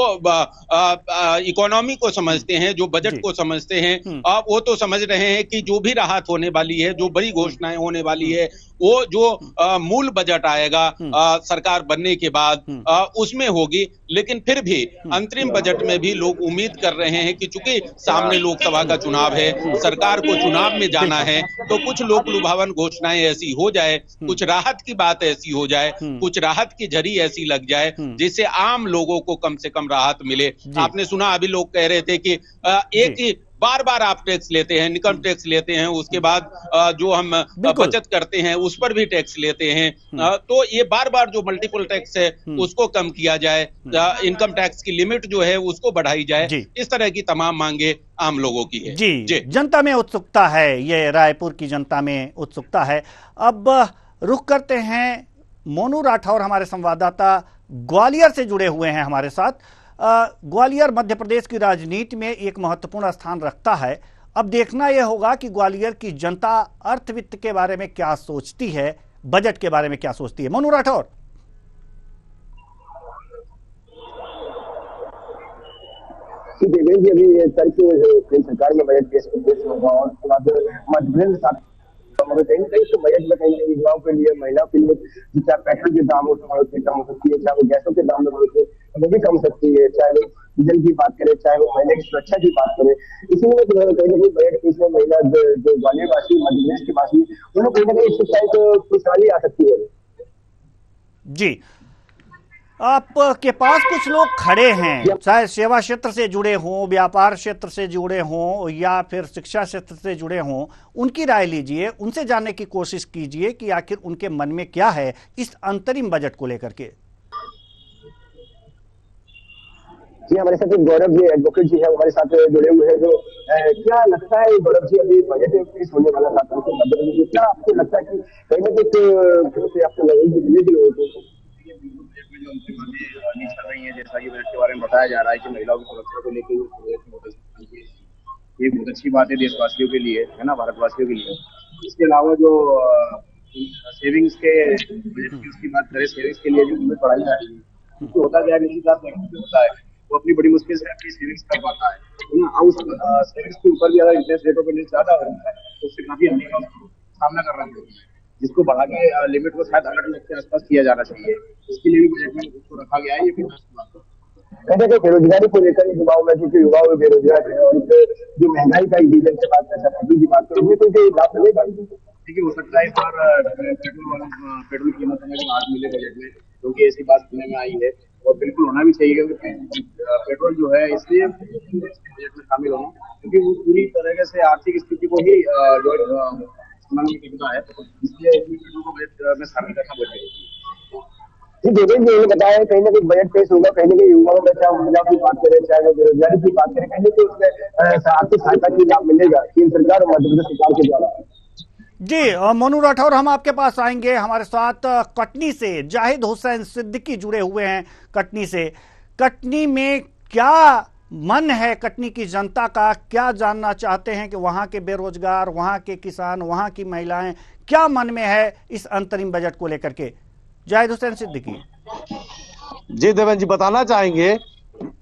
इकोनॉमी को समझते हैं, जो बजट को समझते हैं, वो तो समझ रहे हैं कि जो भी राहत होने वाली है, जो बड़ी घोषणाएं होने वाली है, वो जो मूल बजट आएगा सरकार बनने के बाद उसमें होगी। लेकिन फिर भी अंतरिम बजट में भी लोग उम्मीद कर रहे हैं कि चूंकि सामने लोकसभा का चुनाव है, सरकार को चुनाव में जाना है, तो कुछ लोक लुभावन घोषणाएं ऐसी हो जाए, कुछ राहत की बात ऐसी हो जाए, कुछ राहत की झड़ी ऐसी लग जाए जिससे आम लोगों को कम से कम राहत मिले। आपने सुना, अभी लोग कह रहे थे कि एक ही बार बार आप टैक्स लेते हैं, इनकम टैक्स लेते हैं, उसके बाद जो हम बचत करते हैं उस पर भी टैक्स लेते हैं। तो ये बार बार जो मल्टीपल टैक्स है उसको कम किया जाए, इनकम टैक्स की लिमिट जो है उसको बढ़ाई जाए, इस तरह की तमाम मांगे आम लोगों की है। जी, जनता में उत्सुकता है, ये रायपुर की जनता में उत्सुकता है। अब रुख करते हैं, मोनू राठौर हमारे संवाददाता ग्वालियर से जुड़े हुए हैं हमारे साथ। ग्वालियर मध्य प्रदेश की राजनीति में एक महत्वपूर्ण स्थान रखता है। अब देखना यह होगा कि ग्वालियर की जनता अर्थवित्त के बारे में क्या सोचती है, बजट के बारे में क्या सोचती है। मोनू राठौर। देवेंद्र जी, अभी कल सरकार में बजट पेश होगा और उसके बाद मध्य प्रदेश साथ कहीं ना कहीं तो बजट में कहीं युवाओं के लिए, महिलाओं के लिए, चाहे पेट्रोल के दाम कम हो सकती है, चाहे वो गैसों के दाम में वो भी कम सकती है, चाहे वो डीजल की बात करें, चाहे वो महिला की सुरक्षा की बात करें। इसीलिए कहीं ना कहीं बजट पेश में महिला जो ग्वालियर वासी, मध्य प्रदेश के वासी, उन्हें कहीं ना कहीं इससे शायद खुशहाली आ सकती है। जी, आपके पास कुछ लोग खड़े हैं, चाहे सेवा क्षेत्र से जुड़े हों, व्यापार क्षेत्र से जुड़े हों या फिर शिक्षा क्षेत्र से जुड़े हों, उनकी राय लीजिए, उनसे जानने की कोशिश कीजिए कि आखिर उनके मन में क्या है इस अंतरिम बजट को लेकर के। जी, हमारे साथ गौरव जी एडवोकेट जी है, हमारे साथ जुड़े हुए हैं। जो क्या लगता है गौरव जी, अभी बजट पेश होने वाला था, क्या आपको लगता है कि कहीं ना कहीं आपको लगेगी जो उनकी बातें चल रही हैं, जैसा कि बजट के बारे में बताया जा रहा है कि महिलाओं की सुरक्षा को लेकर ये बहुत अच्छी बात है देशवासियों के लिए, है ना, भारतवासियों के लिए। इसके अलावा जो सेविंग्स के बजट की उसकी बात करें, सेविंग्स के लिए जो लिमिट बढ़ाई जा रही है, तो होता क्या है, होता है वो अपनी बड़ी मुश्किल से अपनी सेविंग्स कर पाता है ना। उस सेविंग्स के ऊपर भी अगर इंटरेस्ट रेटों पर ज्यादा हो रहा है तो उससे काफी हानि का सामना करना पड़ता है, जिसको बढ़ा के लिमिट को शायद 8 लाख के आसपास किया जाना चाहिए। इसके लिए भी बजट में उसको रखा गया है। ये फिर कहते हैं बेरोजगारी को लेकर युवाओं में, क्योंकि युवा बेरोजगार है और जो महंगाई का डीजल के बात करता है, की बात करें, तो लाभ मिलेगा। देखिए, हो सकता है इस बार पेट्रोल कीमत में आज मिले बजट में, क्योंकि ऐसी बात सुनने में आई है और बिल्कुल होना भी चाहिए, क्योंकि पेट्रोल जो है इसलिए बजट में शामिल होना, क्योंकि वो पूरी तरह से आर्थिक स्थिति को ही है, इसलिए पेट्रोल को बजट में शामिल करना जरूरी जी। देवेंद्र जी ने बताया कहीं ना कहीं बजट पेश होगा, कहीं ना कहीं युवाओं में, चाहे महिलाओं की बात करें, चाहे वो बेरोजगारी की बात करें, कहीं ना कहीं उसमें आर्थिक सहायता की लाभ मिलेगा केंद्र सरकार और मध्य प्रदेश सरकार के द्वारा। जी, मोनू राठौर, हम आपके पास आएंगे। हमारे साथ कटनी से जाहिद हुसैन सिद्दीकी जुड़े हुए हैं। कटनी से, कटनी में क्या मन है कटनी की जनता का, क्या जानना चाहते हैं कि वहां के बेरोजगार, वहां के किसान, वहां की महिलाएं, क्या मन में है इस अंतरिम बजट को लेकर के? जाहिद हुसैन सिद्दीकी। जी देवेंद्र जी, बताना चाहेंगे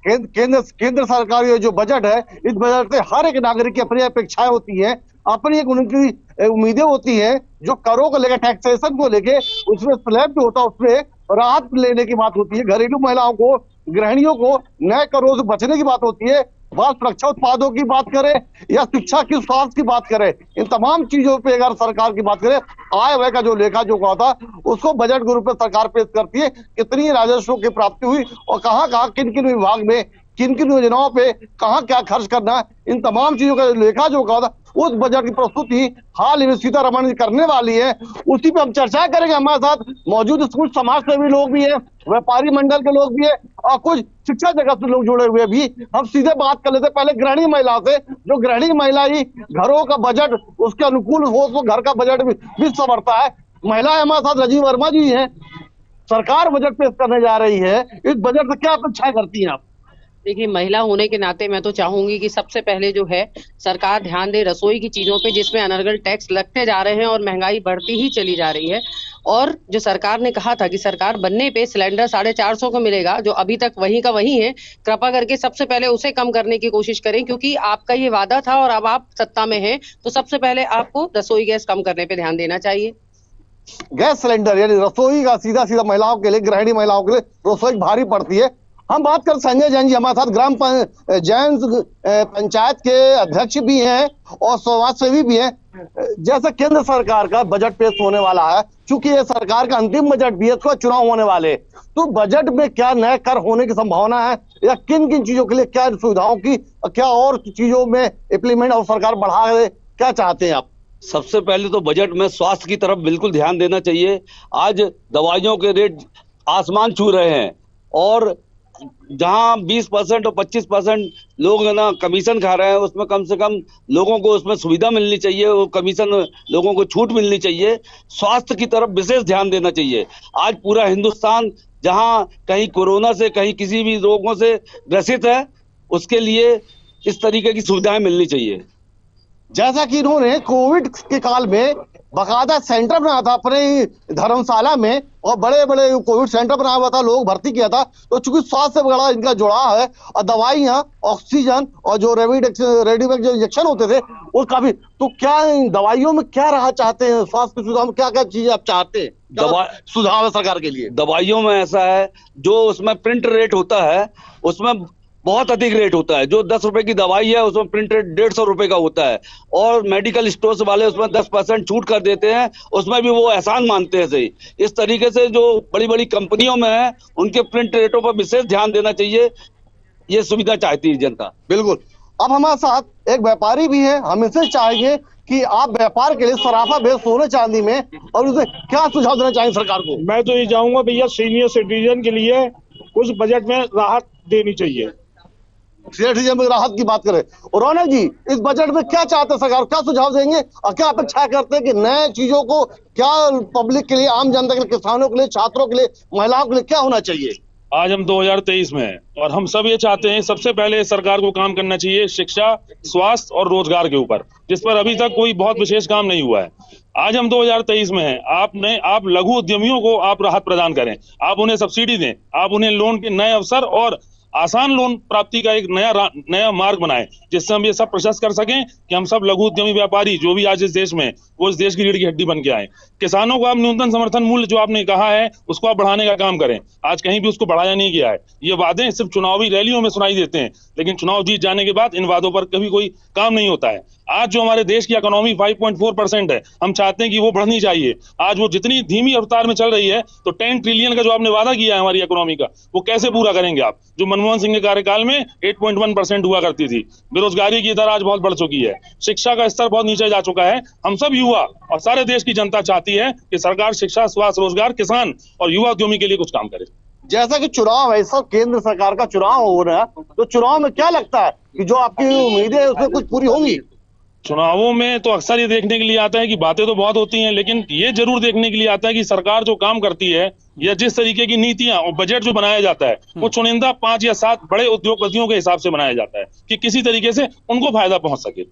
केंद्र सरकार ये जो बजट है, इस बजट से हर एक नागरिक की अपनी अपेक्षाएं होती है, अपनी एक उनकी उम्मीदें होती है। जो करों को लेकर, टैक्सेशन को लेके, उसमें स्लैब जो होता है उसमें राहत लेने की बात होती है। घरेलू महिलाओं को, गृहिणियों को नए करों से बचने की बात होती है। बाल सुरक्षा उत्पादों की बात करें या शिक्षा की, स्वास्थ्य की बात करें, इन तमाम चीजों पे अगर सरकार की बात करें, आय व्यय का जो लेखा जोखा होता उसको बजट के रूप में सरकार पेश करती है। कितनी राजस्व की प्राप्ति हुई और कहाँ किन किन विभाग में, किन किन योजनाओं पे कहाँ क्या खर्च करना है, इन तमाम चीजों का लेखा जोखा होता उस बजट की प्रस्तुति हाल ही सीतारमण जी करने वाली है। उसी पे हम चर्चा करेंगे। हमारे साथ मौजूद कुछ समाज सेवी लोग भी हैं, व्यापारी मंडल के लोग भी हैं और कुछ शिक्षा जगत से लोग जुड़े हुए भी। हम सीधे बात कर लेते हैं पहले गृहिणी महिला से। जो गृहिणी महिला ही घरों का बजट उसके अनुकूल हो तो घर का बजट भी संवरता है। महिला हमारे साथ राजीव वर्मा जी हैं। सरकार बजट पेश करने जा रही है, इस बजट से क्या अपेक्षाएं करती हैं आप? देखिए, महिला होने के नाते मैं तो चाहूंगी कि सबसे पहले जो है सरकार ध्यान दे रसोई की चीजों पे, जिसमें अनर्गल टैक्स लगते जा रहे हैं और महंगाई बढ़ती ही चली जा रही है। और जो सरकार ने कहा था कि सरकार बनने पे सिलेंडर 450 को मिलेगा, जो अभी तक वहीं का वहीं है, कृपा करके सबसे पहले उसे कम करने की कोशिश करें, क्योंकि आपका ये वादा था और अब आप सत्ता में हैं, तो सबसे पहले आपको रसोई गैस कम करने पे ध्यान देना चाहिए। गैस सिलेंडर यानी रसोई का सीधा महिलाओं के लिए, गृहिणी महिलाओं के लिए रसोई भारी पड़ती है। हम बात कर संजय जैन जी हमारे साथ, ग्राम जैन पंचायत के अध्यक्ष भी हैं और समाज सेवी भी हैं। जैसे केंद्र सरकार का बजट पेश होने वाला है, चूंकि ये सरकार का अंतिम बजट भी है, इसका चुनाव होने वाले, तो बजट में क्या नए कर होने की संभावना है? या किन किन चीजों के लिए क्या सुविधाओं की क्या और चीजों में इम्प्लीमेंट और सरकार बढ़ा रहे, क्या चाहते हैं आप? सबसे पहले तो बजट में स्वास्थ्य की तरफ बिल्कुल ध्यान देना चाहिए। आज दवाइयों के रेट आसमान छू रहे हैं और जहां 20% और 25% लोग ना कमीशन खा रहे हैं, उसमें कम से कम लोगों को उसमें सुविधा मिलनी चाहिए, वो कमीशन लोगों को छूट मिलनी चाहिए। स्वास्थ्य की तरफ विशेष ध्यान देना चाहिए। आज पूरा हिंदुस्तान जहां कहीं कोरोना से कहीं किसी भी रोगों से ग्रसित है, उसके लिए इस तरीके की सुविधाएं मिलनी चाहिए। जैसा कि इन्होंने कोविड के काल में बाकायदा सेंटर बनाया था अपने धर्मशाला में और बड़े बड़े कोविड सेंटर बनाया हुआ था, लोग भर्ती किया था। तो चूंकि स्वास्थ्य से बड़ा इनका जुड़ाव है और दवाइयां, ऑक्सीजन और जो रेडिमेड जो इंजेक्शन होते थे वो काफी, तो क्या इन दवाइयों में क्या राहत चाहते हैं? स्वास्थ्य की सुविधा में क्या क्या चीजें आप चाहते हैं? सुझाव है सरकार के लिए? दवाइयों में ऐसा है, जो उसमें प्रिंट रेट होता है उसमें बहुत अधिक रेट होता है। जो 10 रुपए की दवाई है उसमें प्रिंट रेट 150 रुपए का होता है और मेडिकल स्टोर्स वाले उसमें 10% छूट कर देते हैं, उसमें भी वो एहसान मानते हैं। सही इस तरीके से जो बड़ी बड़ी कंपनियों में है उनके प्रिंट रेटों पर विशेष ध्यान देना चाहिए। ये सुविधा चाहती है जनता। बिल्कुल। अब हमारे साथ एक व्यापारी भी है, हम इनसे चाहेंगे कि आप व्यापार के लिए सराफा बेच सोने चांदी में और उसे क्या सुझाव देना चाहेंगे सरकार को? मैं तो ये चाहूंगा भैया, सीनियर सिटीजन के लिए कुछ बजट में राहत देनी चाहिए। सीनियर में राहत की बात करें, और रौनक जी इस बजट में क्या चाहते हैं सरकार, क्या सुझाव देंगे और क्या अपेक्षा करते हैं कि नए चीजों को क्या पब्लिक के लिए, आम जनता के लिए, किसानों के लिए, छात्रों के लिए, महिलाओं के लिए क्या होना चाहिए? आज हम 2023 में हैं और हम सब ये चाहते हैं सबसे पहले सरकार को काम करना चाहिए शिक्षा, स्वास्थ्य और रोजगार के ऊपर, जिस पर अभी तक कोई बहुत विशेष काम नहीं हुआ है। आज हम 2023 में हैं, आप लघु उद्यमियों को आप राहत प्रदान करें, आप उन्हें सब्सिडी दें, आप उन्हें लोन के नए अवसर और आसान लोन प्राप्ति का एक नया मार्ग बनाएं, जिससे हम ये सब प्रशस्त कर सकें कि हम सब लघु उद्यमी व्यापारी जो भी आज इस देश में, वो इस देश की रीढ़ की हड्डी बन के आए। किसानों को आप न्यूनतम समर्थन मूल्य जो आपने कहा है उसको आप बढ़ाने का काम करें। आज कहीं भी उसको बढ़ाया नहीं गया है। ये वादे सिर्फ चुनावी रैलियों में सुनाई देते हैं, लेकिन चुनाव जीत जाने के बाद इन वादों पर कभी कोई काम नहीं होता है। आज जो हमारे देश की इकोनॉमी 5.4% है, हम चाहते हैं कि वो बढ़नी चाहिए। आज वो जितनी धीमी रफ्तार में चल रही है, तो 10 ट्रिलियन का जो आपने वादा किया है हमारी इकोनॉमी का, वो कैसे पूरा करेंगे आप? जो मनमोहन सिंह के कार्यकाल में 8.1% हुआ करती थी। बेरोजगारी की दर आज बहुत बढ़ चुकी है, शिक्षा का स्तर बहुत नीचे जा चुका है। हम सब युवा और सारे देश की जनता चाहती है कि सरकार शिक्षा, स्वास्थ्य, रोजगार, किसान और युवा उद्यमी के लिए कुछ काम करे। जैसा कि चुनाव है, सब केंद्र सरकार का चुनाव हो रहा है, तो चुनाव में क्या लगता है कि जो आपकी उम्मीदें है उसमें कुछ पूरी होंगी? चुनावों में तो अक्सर ये देखने के लिए आता है कि बातें तो बहुत होती हैं, लेकिन ये जरूर देखने के लिए आता है कि सरकार जो काम करती है या जिस तरीके की नीतियां और बजट जो बनाया जाता है, वो चुनिंदा 5 या 7 बड़े उद्योगपतियों के हिसाब से बनाया जाता है कि किसी तरीके से उनको फायदा पहुंच सके।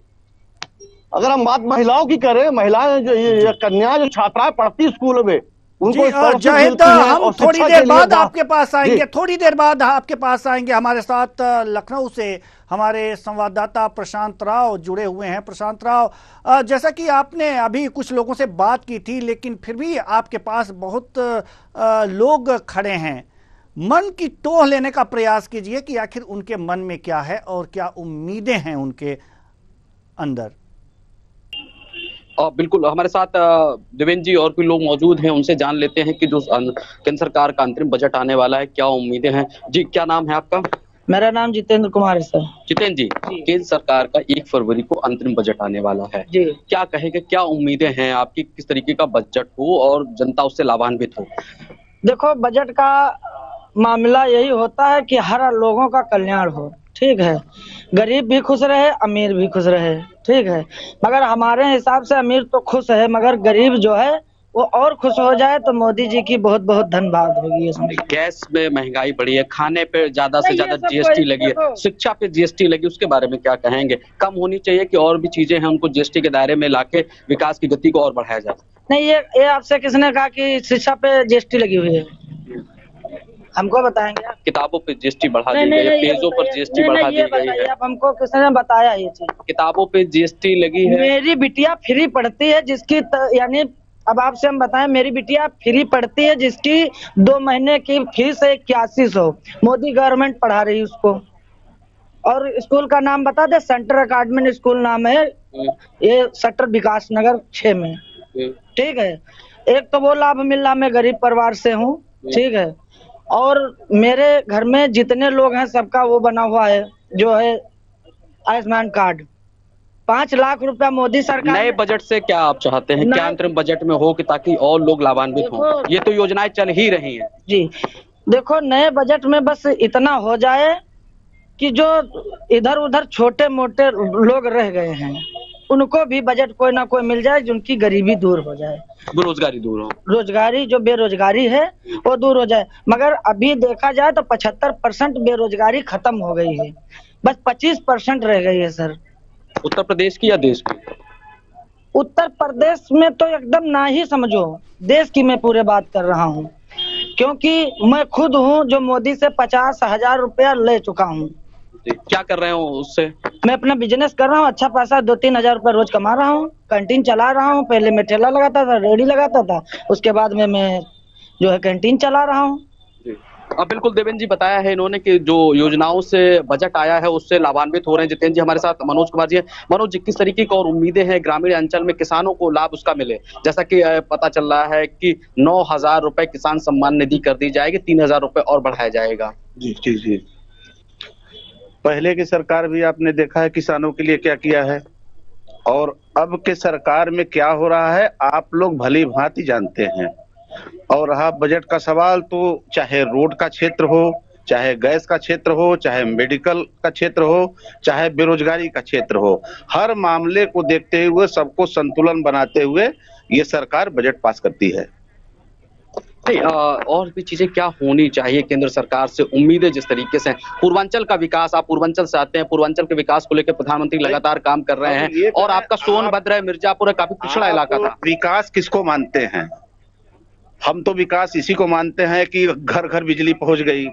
अगर हम बात महिलाओं की करें, महिलाएं जो कन्या जो छात्राएं पढ़ती स्कूलों में, उनको जहिद, हम थोड़ी देर बाद आपके पास आएंगे, थोड़ी देर बाद आपके पास आएंगे। हमारे साथ लखनऊ से हमारे संवाददाता प्रशांत राव जुड़े हुए हैं। प्रशांत राव, जैसा कि आपने अभी कुछ लोगों से बात की थी, लेकिन फिर भी आपके पास बहुत लोग खड़े हैं। मन की टोह लेने का प्रयास कीजिए कि आखिर उनके मन में क्या है और क्या उम्मीदें हैं उनके अंदर। बिल्कुल, हमारे साथ देवेंद्र जी और भी लोग मौजूद हैं, उनसे जान लेते हैं कि जो केंद्र सरकार का अंतरिम बजट आने वाला है, क्या उम्मीदें हैं। जी, क्या नाम है आपका? मेरा नाम जितेंद्र कुमार है सर। जितेंद्र जी, केंद्र सरकार का 1 फरवरी को अंतरिम बजट आने वाला है जी, क्या कहेंगे, क्या उम्मीदें हैं आपकी, किस तरीके का बजट हो और जनता उससे लाभान्वित हो? देखो, बजट का मामला यही होता है कि हर लोगों का कल्याण हो, ठीक है। गरीब भी खुश रहे, अमीर भी खुश रहे, ठीक है। मगर हमारे हिसाब से अमीर तो खुश है, मगर गरीब जो है वो और खुश हो जाए तो मोदी जी की बहुत बहुत धन्यवाद होगी इसमें। गैस में महंगाई बढ़ी है, खाने पे ज्यादा से ज्यादा जीएसटी लगी है, शिक्षा पे जीएसटी लगी, उसके बारे में क्या कहेंगे? कम होनी चाहिए कि और भी चीजें हैं उनको जीएसटी के दायरे में लाके विकास की गति को और बढ़ाया जाए? नहीं, ये आपसे किसने कहा कि शिक्षा पे जीएसटी लगी हुई है? हमको बताएंगे? किताबों पे जीएसटी बढ़ा दी गई है, पेजों पर जीएसटी बढ़ा दी गई है। आप हमको किसने बताया ये चीज? किताबों पे जीएसटी लगी है। मेरी बिटिया फ्री पढ़ती है, जिसकी यानी अब आपसे हम बताएं, मेरी बिटिया फ्री पढ़ती है जिसकी 2 महीने की फीस है 8100। मोदी गवर्नमेंट पढ़ा रही है उसको। और स्कूल का नाम बता दे, सेंटर अकादमी स्कूल नाम है, ये सेक्टर विकास नगर 6 में, ठीक है। एक तो वो लाभ मिल रहा, मैं गरीब परिवार से हूँ, ठीक है। और मेरे घर में जितने लोग हैं सबका वो बना हुआ है जो है आयुष्मान कार्ड। 5 लाख रुपया मोदी सरकार नए बजट से क्या आप चाहते हैं, क्या अंतरिम बजट में हो कि ताकि और लोग लाभान्वित हों? ये तो योजनाएं चल ही रही हैं। जी देखो, नए बजट में बस इतना हो जाए कि जो इधर उधर छोटे मोटे लोग रह गए हैं उनको भी बजट कोई ना कोई मिल जाए, जिनकी गरीबी दूर हो जाए, बेरोजगारी दूर हो, रोजगारी जो बेरोजगारी है वो दूर हो जाए। मगर अभी देखा जाए तो 75% बेरोजगारी खत्म हो गई है, बस 25% रह गई है सर। उत्तर प्रदेश की या देश की? उत्तर प्रदेश में तो एकदम ना ही समझो, देश की मैं पूरे बात कर रहा हूँ, क्योंकि मैं खुद हूँ जो मोदी से 50,000 रुपया ले चुका हूँ। क्या कर रहे हो उससे? मैं अपना बिजनेस कर रहा हूँ, अच्छा पैसा 2-3 हजार रुपया रोज कमा रहा हूँ, कैंटीन चला रहा हूँ। पहले मैं ठेला लगाता था, रेडी लगाता था, उसके बाद में मैं जो है कैंटीन चला रहा हूँ। अब बिल्कुल देवेंद्र जी बताया है इन्होंने कि जो योजनाओं से बजट आया है उससे लाभान्वित हो रहे हैं। जितेंद्र जी हमारे साथ मनोज कुमार जी हैं। मनोज जी, किस तरीके की और उम्मीदें हैं ग्रामीण अंचल में किसानों को लाभ उसका मिले? जैसा कि पता चल रहा है कि 9,000 रुपए किसान सम्मान निधि कर दी जाएगी, 3,000 रुपए और बढ़ाया जाएगा। जी जी जी, पहले की सरकार भी आपने देखा है किसानों के लिए क्या किया है, और अब के सरकार में क्या हो रहा है आप लोग भली भांति जानते हैं। और रहा बजट का सवाल, तो चाहे रोड का क्षेत्र हो, चाहे गैस का क्षेत्र हो, चाहे मेडिकल का क्षेत्र हो, चाहे बेरोजगारी का क्षेत्र हो, हर मामले को देखते हुए सबको संतुलन बनाते हुए ये सरकार बजट पास करती है। और भी चीजें क्या होनी चाहिए केंद्र सरकार से? उम्मीदें जिस तरीके से पूर्वांचल का विकास, आप पूर्वांचल से आते हैं, पूर्वांचल के विकास को लेकर प्रधानमंत्री लगातार काम कर रहे हैं, और आपका सोनभद्र है, मिर्जापुर है, काफी पिछड़ा इलाका था। विकास किसको मानते हैं? हम तो विकास इसी को मानते हैं कि घर घर बिजली पहुंच गई,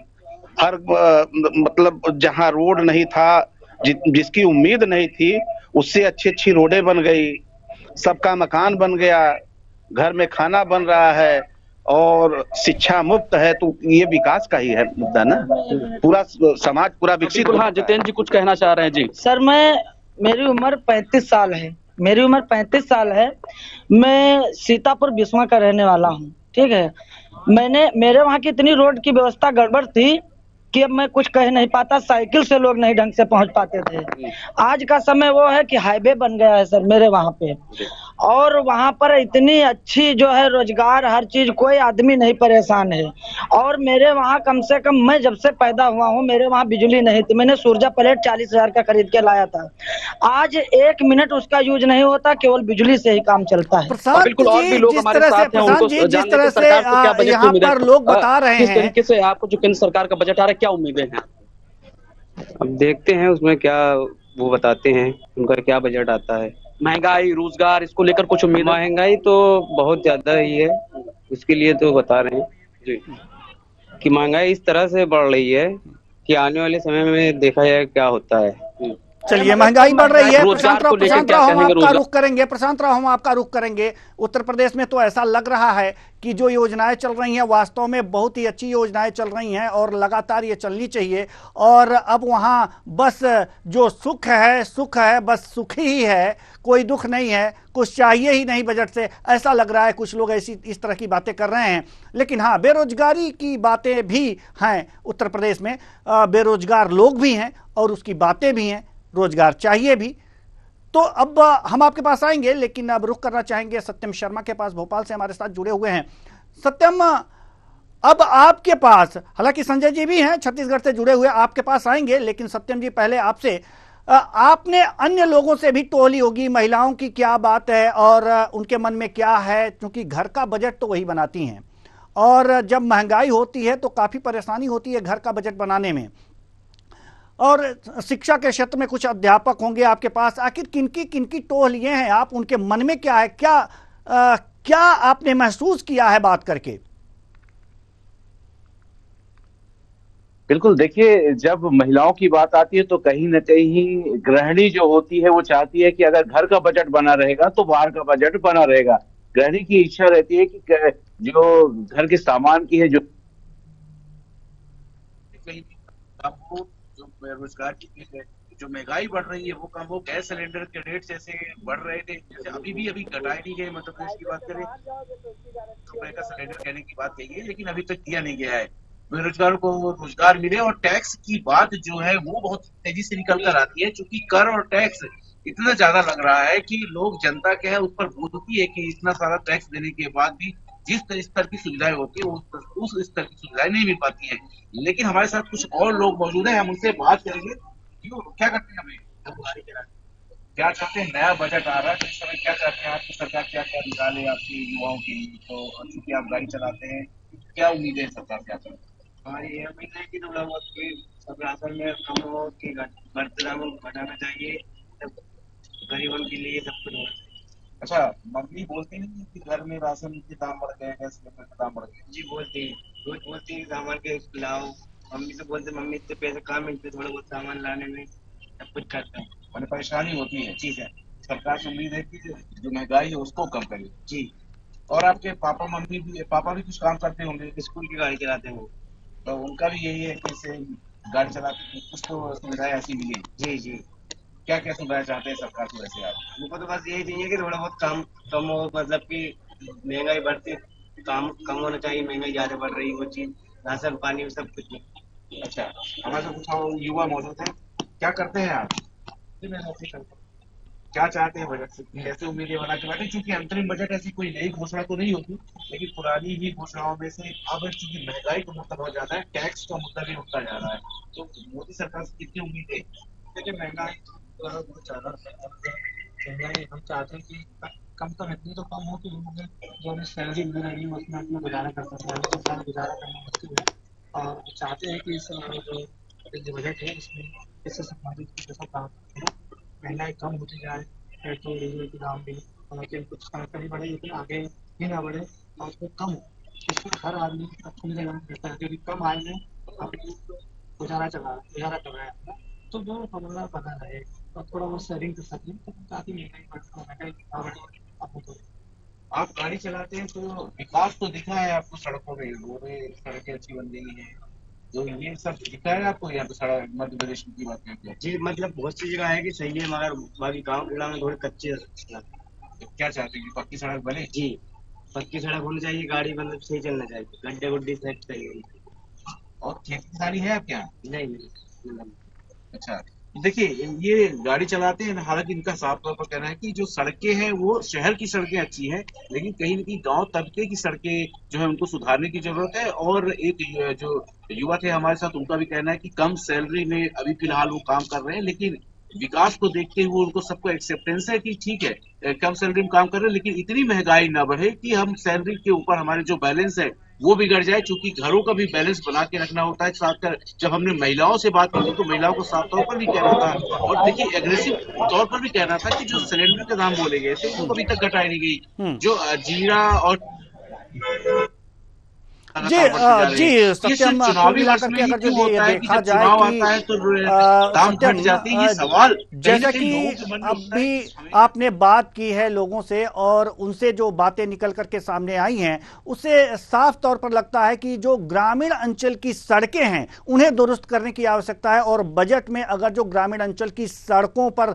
हर मतलब जहां रोड नहीं था, जिसकी उम्मीद नहीं थी, उससे अच्छी अच्छी रोडें बन गई, सबका मकान बन गया, घर में खाना बन रहा है, और शिक्षा मुफ्त है। तो ये विकास का ही है मुद्दा ना, पूरा समाज पूरा विकसित। हाँ, जितेंद्र जी कुछ कहना चाह रहे हैं जी। सर मेरी उम्र 35 साल है, मेरी उम्र 35 साल है। मैं सीतापुर बिस्वा का रहने वाला हूँ, ठीक है। मेरे वहाँ की इतनी रोड की व्यवस्था गड़बड़ थी कि अब मैं कुछ कह नहीं पाता, साइकिल से लोग नहीं ढंग से पहुंच पाते थे। आज का समय वो है कि हाईवे बन गया है सर मेरे वहाँ पे, और वहाँ पर इतनी अच्छी जो है रोजगार, हर चीज, कोई आदमी नहीं परेशान है। और मेरे वहाँ कम से कम, मैं जब से पैदा हुआ हूँ मेरे वहाँ बिजली नहीं थी, मैंने सूरजा प्लेट 40,000 का खरीद के लाया था। आज 1 मिनट उसका यूज नहीं होता, केवल बिजली से ही काम चलता है। बिल्कुल, और भी लोग हमारे साथ हैं, उनको जानने के सरकार से क्या बजट की उम्मीदें, लोग बता रहे हैं किस तरीके से आपको जो केंद्र सरकार का बजट आ रहा है, क्या उम्मीदें हैं? अब देखते हैं उसमें क्या वो बताते हैं, उनका क्या बजट आता है। महंगाई, रोजगार, इसको लेकर कुछ उम्मीद? महंगाई तो बहुत ज्यादा ही है, उसके लिए तो बता रहे हैं जी कि महंगाई इस तरह से बढ़ रही है कि आने वाले समय में देखा जाए क्या होता है। चलिए, महंगाई बढ़ रही है। प्रशांत राव हम आपका रुख करेंगे, प्रशांत राव हम आपका रुख करेंगे। उत्तर प्रदेश में तो ऐसा लग रहा है कि जो योजनाएं चल रही हैं वास्तव में बहुत ही अच्छी योजनाएं चल रही हैं और लगातार ये चलनी चाहिए। और अब वहां बस जो सुख है, बस सुख ही है, कोई दुख नहीं है, कुछ चाहिए ही नहीं बजट से, ऐसा लग रहा है। कुछ लोग इस तरह की बातें कर रहे हैं। लेकिन हाँ, बेरोजगारी की बातें भी हैं उत्तर प्रदेश में, बेरोजगार लोग भी हैं और उसकी बातें भी हैं, रोजगार चाहिए भी। तो अब हम आपके पास आएंगे, लेकिन अब रुख करना चाहेंगे सत्यम शर्मा के पास, भोपाल से हमारे साथ जुड़े हुए हैं। सत्यम, अब आपके पास, हालांकि संजय जी भी हैं छत्तीसगढ़ से जुड़े हुए, आपके पास आएंगे, लेकिन सत्यम जी पहले आपसे, आपने अन्य लोगों से भी टोली होगी, महिलाओं की क्या बात है और उनके मन में क्या है, क्योंकि घर का बजट तो वही बनाती हैं, और जब महंगाई होती है तो काफी परेशानी होती है घर का बजट बनाने में। और शिक्षा के क्षेत्र में कुछ अध्यापक होंगे आपके पास, आखिर किनकी टोल ये हैं, आप उनके मन में क्या है, क्या आपने महसूस किया है बात करके? बिल्कुल, देखिए, जब महिलाओं की बात आती है तो कहीं ना कहीं गृहिणी जो होती है वो चाहती है कि अगर घर का बजट बना रहेगा तो बाहर का बजट बना रहेगा। गृहिणी की इच्छा रहती है कि जो घर के सामान की है, जो बेरोजगार की जो महंगाई बढ़ रही है वो कम हो। गैस सिलेंडर के रेट जैसे बढ़ रहे थे, जैसे अभी घटाए नहीं गए। मध्य प्रदेश की बात करें, ₹100 का सिलेंडर कहने की बात कही है, लेकिन अभी तक दिया नहीं गया है। बेरोजगारों को रोजगार मिले। और टैक्स की बात जो है वो बहुत तेजी से निकल कर आती है, क्योंकि कर और टैक्स इतना ज्यादा लग रहा है कि लोग, जनता क्या है, उस पर बोलती है कि इतना सारा टैक्स देने के बाद भी जिस स्तर की सुविधाएं होती है उस स्तर की सुविधाएं नहीं मिल पाती है। लेकिन हमारे साथ कुछ और लोग मौजूद हैं, हम उनसे बात करेंगे। क्यों, क्या करते हैं अभी? क्या चाहते हैं? नया बजट आ रहा है तो इस समय क्या चाहते हैं आपकी सरकार क्या क्या निकाले आपके युवाओं के लिए? तो चूंकि आप गाड़ी चलाते हैं, क्या उम्मीद है सरकार क्या चाहती है? हमारी ये उम्मीद है कि थोड़ा बहुत कि सब राशन में कम हो, कि बढ़ते दाम घटाना चाहिए, गरीबों के लिए सब कुछ होना चाहिए। अच्छा, मम्मी बोलती नहीं कि घर में राशन के दाम बढ़ गए, गैस सिलेंडर के दाम बढ़ गए? जी बोलती है, रोज बोलती है सामान के लाओ। मम्मी से बोलते, मम्मी इतने पैसे कहाँ मिलते थोड़ा बहुत सामान लाने में, सब कुछ करता है। मैंने परेशानी होती है। जी सर। सरकार से उम्मीद है कि जो महंगाई है उसको कम करे। जी। और आपके पापा भी कुछ काम करते होंगे? स्कूल की गाड़ी चलाते हैं। तो उनका भी यही है कि इसे गाड़ी चलाते कुछ तो सुविधाएं ऐसी मिली। जी जी। क्या क्या सुविधाएं चाहते हैं सरकार से वैसे आप? उनको तो बस यही चाहिए कि थोड़ा बहुत कम हो, मतलब कि महंगाई बढ़ती, काम कम होना चाहिए, महंगाई ज्यादा बढ़ रही है वो चीज, राशन पानी सब कुछ। अच्छा, हमारे साथ कुछ युवा मौजूद है। क्या करते हैं आप? मैं नौकरी करता हूँ। क्या चाहते हैं बजट से? कैसे उम्मीदें बना के बैठे? चूंकि अंतरिम बजट ऐसी कोई नई घोषणा तो नहीं होती, लेकिन पुरानी ही घोषणाओं में से अब चूंकि महंगाई का मुद्दा बहुत ज्यादा है, टैक्स का मुद्दा भी उठता जा रहा है, तो मोदी सरकार से कितनी उम्मीदें? देखिए महंगाई बहुत ज्यादा महंगाई, हम चाहते हैं कि कम तो इतनी तो कम हो कि लोग जो हमें सैलरी मिल रही है उसमें अपना गुजारा कर सकते हैं। तो सारा गुजारा करना मुश्किल है, और चाहते हैं कि इस जो बजट है इससे समाजिक जैसा काम महंगाई कम होती जाए, पेट्रोल डीजल के दाम भी, लेकिन कुछ कहीं बढ़े लेकिन आगे ही ना बढ़े और उसमें कम हो, इसमें हर आदमी सुविधा रहता है, क्योंकि कम आय में अपनी गुजारा कर रहा है, तो जो हमारा बना रहे और थोड़ा बहुत सेविंग कर सकें, तो काफी महंगाई। आप गाड़ी चलाते हैं तो विकास तो दिखा है आपको सड़कों में, रोडें सड़कें अच्छी बन गई हैं, तो ये सब दिखा है आपको? यहाँ पे सड़क मध्य प्रदेश की बात करते हैं जी, मतलब बहुत सी जगह है कि सही है, मगर बाकी गाँव गुड़ा में थोड़ी कच्ची है। तो क्या चाहते हैं कि पक्की सड़क बने? जी, पक्की सड़क होनी चाहिए, गाड़ी मतलब सही चलना चाहिए, गड्ढे गुड्ढे सेट चाहिए। और खेती किसानी है आपके यहाँ? नहीं। अच्छा, देखिए ये गाड़ी चलाते हैं, हालांकि इनका साफ तौर पर कहना है कि जो सड़कें हैं वो शहर की सड़कें अच्छी हैं, लेकिन कहीं न कहीं गांव तबके की सड़कें जो है उनको सुधारने की जरूरत है। और एक जो युवा थे हमारे साथ, उनका भी कहना है कि कम सैलरी में अभी फिलहाल वो काम कर रहे हैं, लेकिन विकास को देखते हुए उनको सबको एक्सेप्टेंस है कि ठीक है कम सैलरी में काम कर रहे हैं, लेकिन इतनी महंगाई ना बढ़े कि हम सैलरी के ऊपर हमारे जो बैलेंस है वो बिगड़ जाए, क्योंकि घरों का भी बैलेंस बना के रखना होता है। साथ कर जब हमने महिलाओं से बात की तो महिलाओं को साफ तौर पर भी कहना था, और देखिए एग्रेसिव तौर पर भी कहना था कि जो सिलेंडर के दाम बोले गए थे वो अभी तक घटाई नहीं गई, जो जीरा और जी सत्यम, कुल मिलाकर के अगर जो देखा जाए कि दाम घट जाते हैं, ये सवाल जैसा कि अभी आपने बात की है लोगों से और उनसे जो बातें निकल करके सामने आई हैं, उससे साफ तौर पर लगता है कि जो ग्रामीण अंचल की सड़कें हैं उन्हें दुरुस्त करने की आवश्यकता है। और बजट में अगर जो ग्रामीण अंचल की सड़कों पर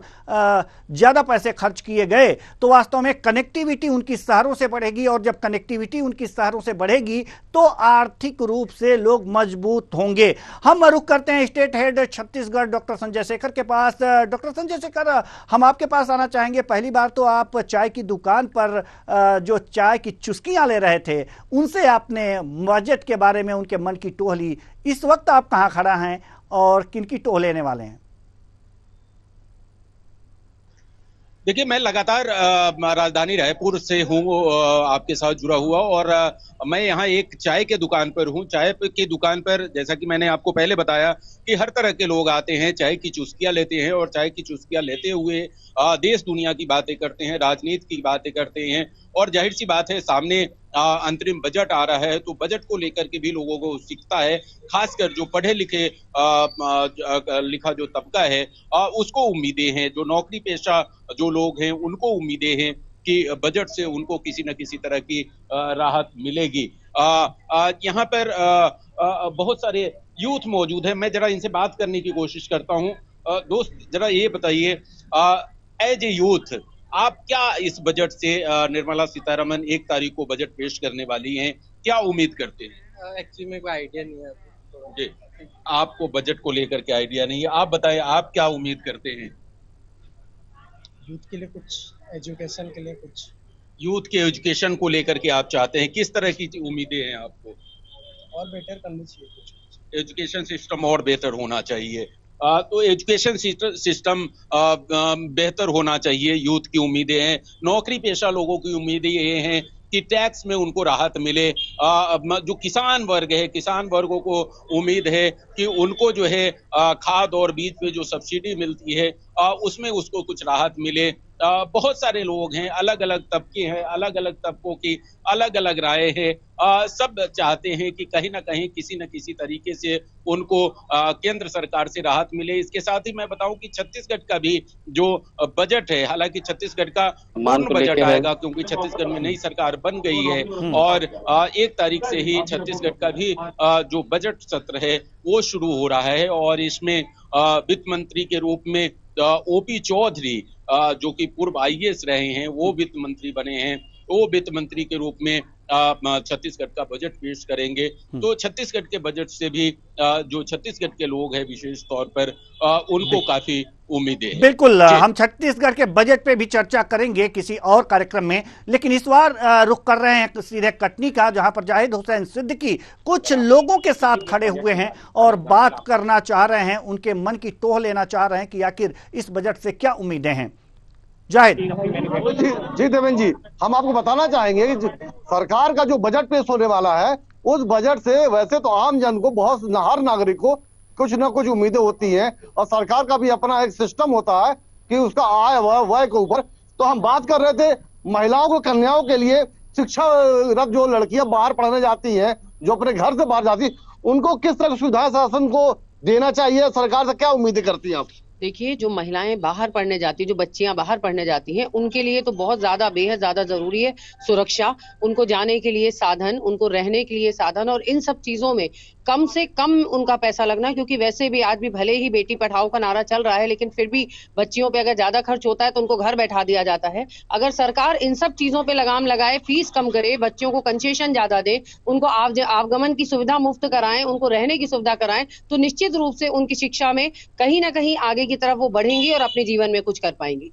ज्यादा पैसे खर्च किए गए तो वास्तव में कनेक्टिविटी उनकी शहरों से बढ़ेगी, और जब कनेक्टिविटी उनकी शहरों से बढ़ेगी तो आर्थिक रूप से लोग मजबूत होंगे। हम रुख करते हैं state head Chhattisgarh doctor Sanjay Shekhar के पास। डॉक्टर संजय शेखर, हम आपके पास आना चाहेंगे। पहली बार तो आप चाय की दुकान पर जो चाय की चुस्कियां ले रहे थे उनसे आपने बजट के बारे में उनके मन की टोह ली। इस वक्त आप कहां खड़ा हैं और किनकी टोह लेने वाले हैं? देखिए, मैं लगातार राजधानी रायपुर से हूँ आपके साथ जुड़ा हुआ, और मैं यहाँ एक चाय के दुकान पर हूँ। चाय की दुकान पर जैसा कि मैंने आपको पहले बताया कि हर तरह के लोग आते हैं, चाय की चुस्कियां लेते हैं, और चाय की चुस्कियां लेते हुए देश दुनिया की बातें करते हैं, राजनीति की बातें करते हैं। और जाहिर सी बात है, सामने अंतरिम बजट आ रहा है तो बजट को लेकर के भी लोगों को उत्सुकता है, खासकर जो पढ़े लिखे लिखा जो तबका है उसको उम्मीदें हैं, जो नौकरी पेशा जो लोग हैं उनको उम्मीदें हैं कि बजट से उनको किसी न किसी तरह की राहत मिलेगी। यहाँ पर बहुत सारे यूथ मौजूद हैं, मैं जरा इनसे बात करने की कोशिश करता हूँ। दोस्त, जरा ये बताइए, एज ए यूथ आप क्या इस बजट से, निर्मला सीतारमन 1 तारीख को बजट पेश करने वाली हैं, क्या उम्मीद करते हैं? एक्चुअली मेरे को आइडिया नहीं है जी, आपको बजट को लेकर के आइडिया नहीं है। आप बताएं, आप क्या उम्मीद करते हैं? यूथ के लिए कुछ, एजुकेशन के लिए कुछ, यूथ के एजुकेशन को लेकर के आप चाहते हैं, किस तरह की उम्मीदें हैं आपको? और बेटर करनी चाहिए कुछ। एजुकेशन सिस्टम और बेहतर होना चाहिए। तो एजुकेशन सिस्टम बेहतर होना चाहिए, यूथ की उम्मीदें हैं। नौकरी पेशा लोगों की उम्मीदें ये हैं कि टैक्स में उनको राहत मिले। जो किसान वर्ग है, किसान वर्गों को उम्मीद है कि उनको जो है खाद और बीज पे जो सब्सिडी मिलती है उसमें उसको कुछ राहत मिले। बहुत सारे लोग हैं, अलग अलग तबके हैं, अलग अलग तबकों की अलग अलग राय है। सब चाहते हैं कि कहीं ना कहीं किसी न किसी तरीके से उनको केंद्र सरकार से राहत मिले। इसके साथ ही मैं बताऊं कि छत्तीसगढ़ का भी जो बजट है, हालांकि छत्तीसगढ़ का पूर्ण बजट आएगा क्योंकि छत्तीसगढ़ में नई सरकार बन गई है और 1 तारीख से ही छत्तीसगढ़ का भी जो बजट सत्र है वो शुरू हो रहा है और इसमें वित्त मंत्री के रूप में ओपी चौधरी जो कि पूर्व IAS रहे हैं, वो वित्त मंत्री बने हैं। वो वित्त मंत्री के रूप में छत्तीसगढ़ का बजट पेश करेंगे। तो छत्तीसगढ़ के बजट से भी जो छत्तीसगढ़ के लोग हैं विशेष तौर पर उनको काफी उम्मीदें हैं। बिल्कुल, हम छत्तीसगढ़ के बजट पे भी चर्चा करेंगे किसी और कार्यक्रम में, लेकिन इस बार रुख कर रहे हैं सीधे कटनी का, जहां पर जाहिद हुसैन सिद्दीकी कुछ लोगों के साथ खड़े हुए हैं और बात करना चाह रहे हैं, उनके मन की टोह लेना चाह रहे हैं कि आखिर इस बजट से क्या उम्मीदें हैं। जाहिद जी देवेंद्र जी, हम आपको बताना चाहेंगे कि सरकार का जो बजट पेश होने वाला है उस बजट से वैसे तो आम जन को बहुत, हर नागरिक को कुछ ना कुछ उम्मीदें होती हैं और सरकार का भी अपना एक सिस्टम होता है कि उसका आय व्यय के ऊपर। तो हम बात कर रहे थे महिलाओं को, कन्याओं के लिए शिक्षारत जो लड़कियां बाहर पढ़ने जाती हैं, जो अपने घर से बाहर जाती, उनको किस तरह की सुविधा शासन को देना चाहिए, सरकार से क्या उम्मीदें करती हैं आप? देखिए, जो महिलाएं बाहर पढ़ने जाती, जो बच्चियां बाहर पढ़ने जाती हैं, उनके लिए तो बहुत ज्यादा, बेहद ज्यादा जरूरी है सुरक्षा, उनको जाने के लिए साधन, उनको रहने के लिए साधन, और इन सब चीजों में कम से कम उनका पैसा लगना, क्योंकि वैसे भी आज भी भले ही बेटी पढ़ाओ का नारा चल रहा है, लेकिन फिर भी बच्चियों पे अगर ज्यादा खर्च होता है तो उनको घर बैठा दिया जाता है। अगर सरकार इन सब चीजों पे लगाम लगाए, फीस कम करे, बच्चों को कंसेशन ज्यादा दे, उनको आवागमन की सुविधा मुफ्त कराएं, उनको रहने की सुविधा कराएं, तो निश्चित रूप से उनकी शिक्षा में कहीं ना कहीं आगे की तरफ वो बढ़ेंगी और अपने जीवन में कुछ कर पाएंगी।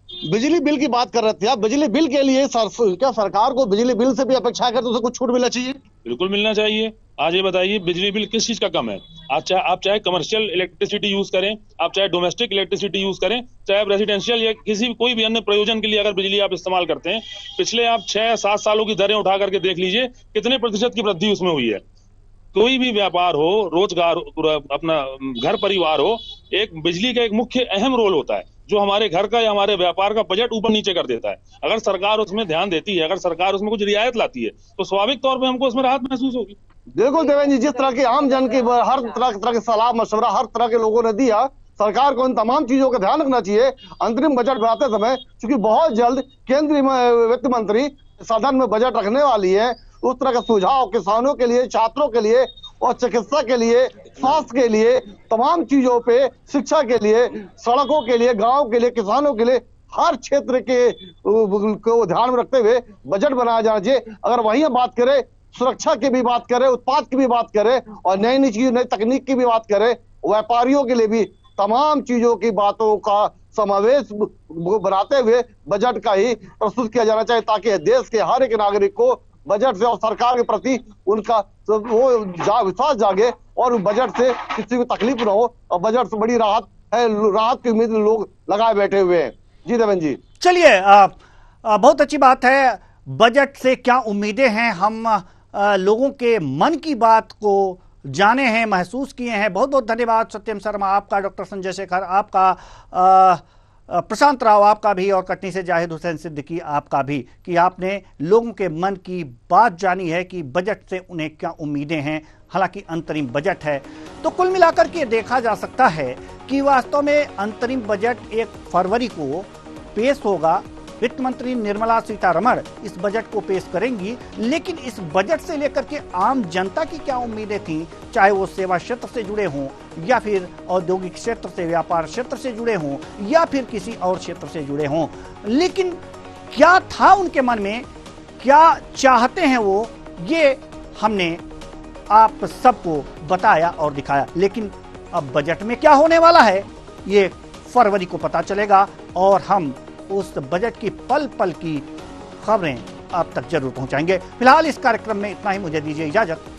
बिजली बिल की बात कर रहे थे आप, बिजली बिल के लिए क्या सरकार को बिजली बिल से भी अपेक्षा करते उसे कुछ छूट मिलना चाहिए? बिल्कुल मिलना चाहिए। आज ये बताइए, बिजली बिल किस चीज का कम है? आप चाहे कमर्शियल इलेक्ट्रिसिटी यूज करें, आप चाहे डोमेस्टिक इलेक्ट्रिसिटी यूज करें, चाहे आप रेजिडेंशियल या किसी कोई भी अन्य प्रयोजन के लिए अगर बिजली आप इस्तेमाल करते हैं, पिछले आप 6-7 सालों की दरें उठा करके देख लीजिए कितने प्रतिशत की वृद्धि उसमें हुई है। कोई भी व्यापार हो, रोजगार, अपना घर परिवार हो, एक बिजली का एक मुख्य अहम रोल होता है जो हमारे घर का या हमारे व्यापार का बजट ऊपर नीचे कर देता है। अगर सरकार उसमें ध्यान देती है, अगर सरकार उसमें कुछ रियायत लाती है, तो स्वाभाविक तौर पे हमको उसमें राहत महसूस होगी। बिल्कुल देवेंद्र जी, जिस तरह की आम जन की हर तरह की सलाह मशवरा हर तरह के लोगों ने दिया, सरकार को इन तमाम चीजों का ध्यान रखना चाहिए। अंतरिम बजट बनाते समय, क्योंकि बहुत जल्द केंद्रीय वित्त मंत्री सदन में बजट रखने वाली है, उस तरह का सुझाव किसानों के लिए, छात्रों के लिए और चिकित्सा के लिए, स्वास्थ्य के लिए, तमाम चीजों पे, शिक्षा के लिए, सड़कों के लिए, गांव के लिए, किसानों के लिए, हर क्षेत्र के को ध्यान में रखते हुए बजट बनाया जाना चाहिए। अगर वहीं बात करें, सुरक्षा की भी बात करें, उत्पाद की भी बात करें और नई चीज, नई तकनीक की भी बात करें, व्यापारियों के लिए भी तमाम चीजों की बातों का समावेश बनाते हुए बजट का ही प्रस्तुत किया जाना चाहिए, ताकि देश के हर एक नागरिक को बजट से और सरकार के प्रति उनका वो विश्वास जागे और बजट से किसी को तकलीफ ना हो और बजट से बड़ी राहत है, राहत की उम्मीद लोग लगाए बैठे हुए हैं। जी देवेंद्र जी, चलिए, बहुत अच्छी बात है। बजट से क्या उम्मीदें हैं, हम लोगों के मन की बात को जाने हैं, महसूस किए हैं। बहुत बहुत धन्यवाद सत्यम शर्मा आपका, डॉक्टर संजय शेखर आपका, प्रशांत राव आपका भी, और कटनी से जाहिद हुसैन सिद्दीकी आपका भी, कि आपने लोगों के मन की बात जानी है कि बजट से उन्हें क्या उम्मीदें हैं। हालांकि अंतरिम बजट है, तो कुल मिलाकर के देखा जा सकता है कि वास्तव में अंतरिम बजट 1 फरवरी को पेश होगा। वित्त मंत्री निर्मला सीतारमण इस बजट को पेश करेंगी, लेकिन इस बजट से लेकर के आम जनता की क्या उम्मीदें थीं, चाहे वो सेवा क्षेत्र से जुड़े हों या फिर औद्योगिक क्षेत्र से, व्यापार क्षेत्र से जुड़े हों या फिर किसी और क्षेत्र से जुड़े हों, लेकिन क्या था उनके मन में, क्या चाहते हैं वो, ये हमने आप सबको बताया और दिखाया। लेकिन अब बजट में क्या होने वाला है ये फरवरी को पता चलेगा और हम उस बजट की पल पल की खबरें आप तक जरूर पहुंचाएंगे। फिलहाल इस कार्यक्रम में इतना ही, मुझे दीजिए इजाजत।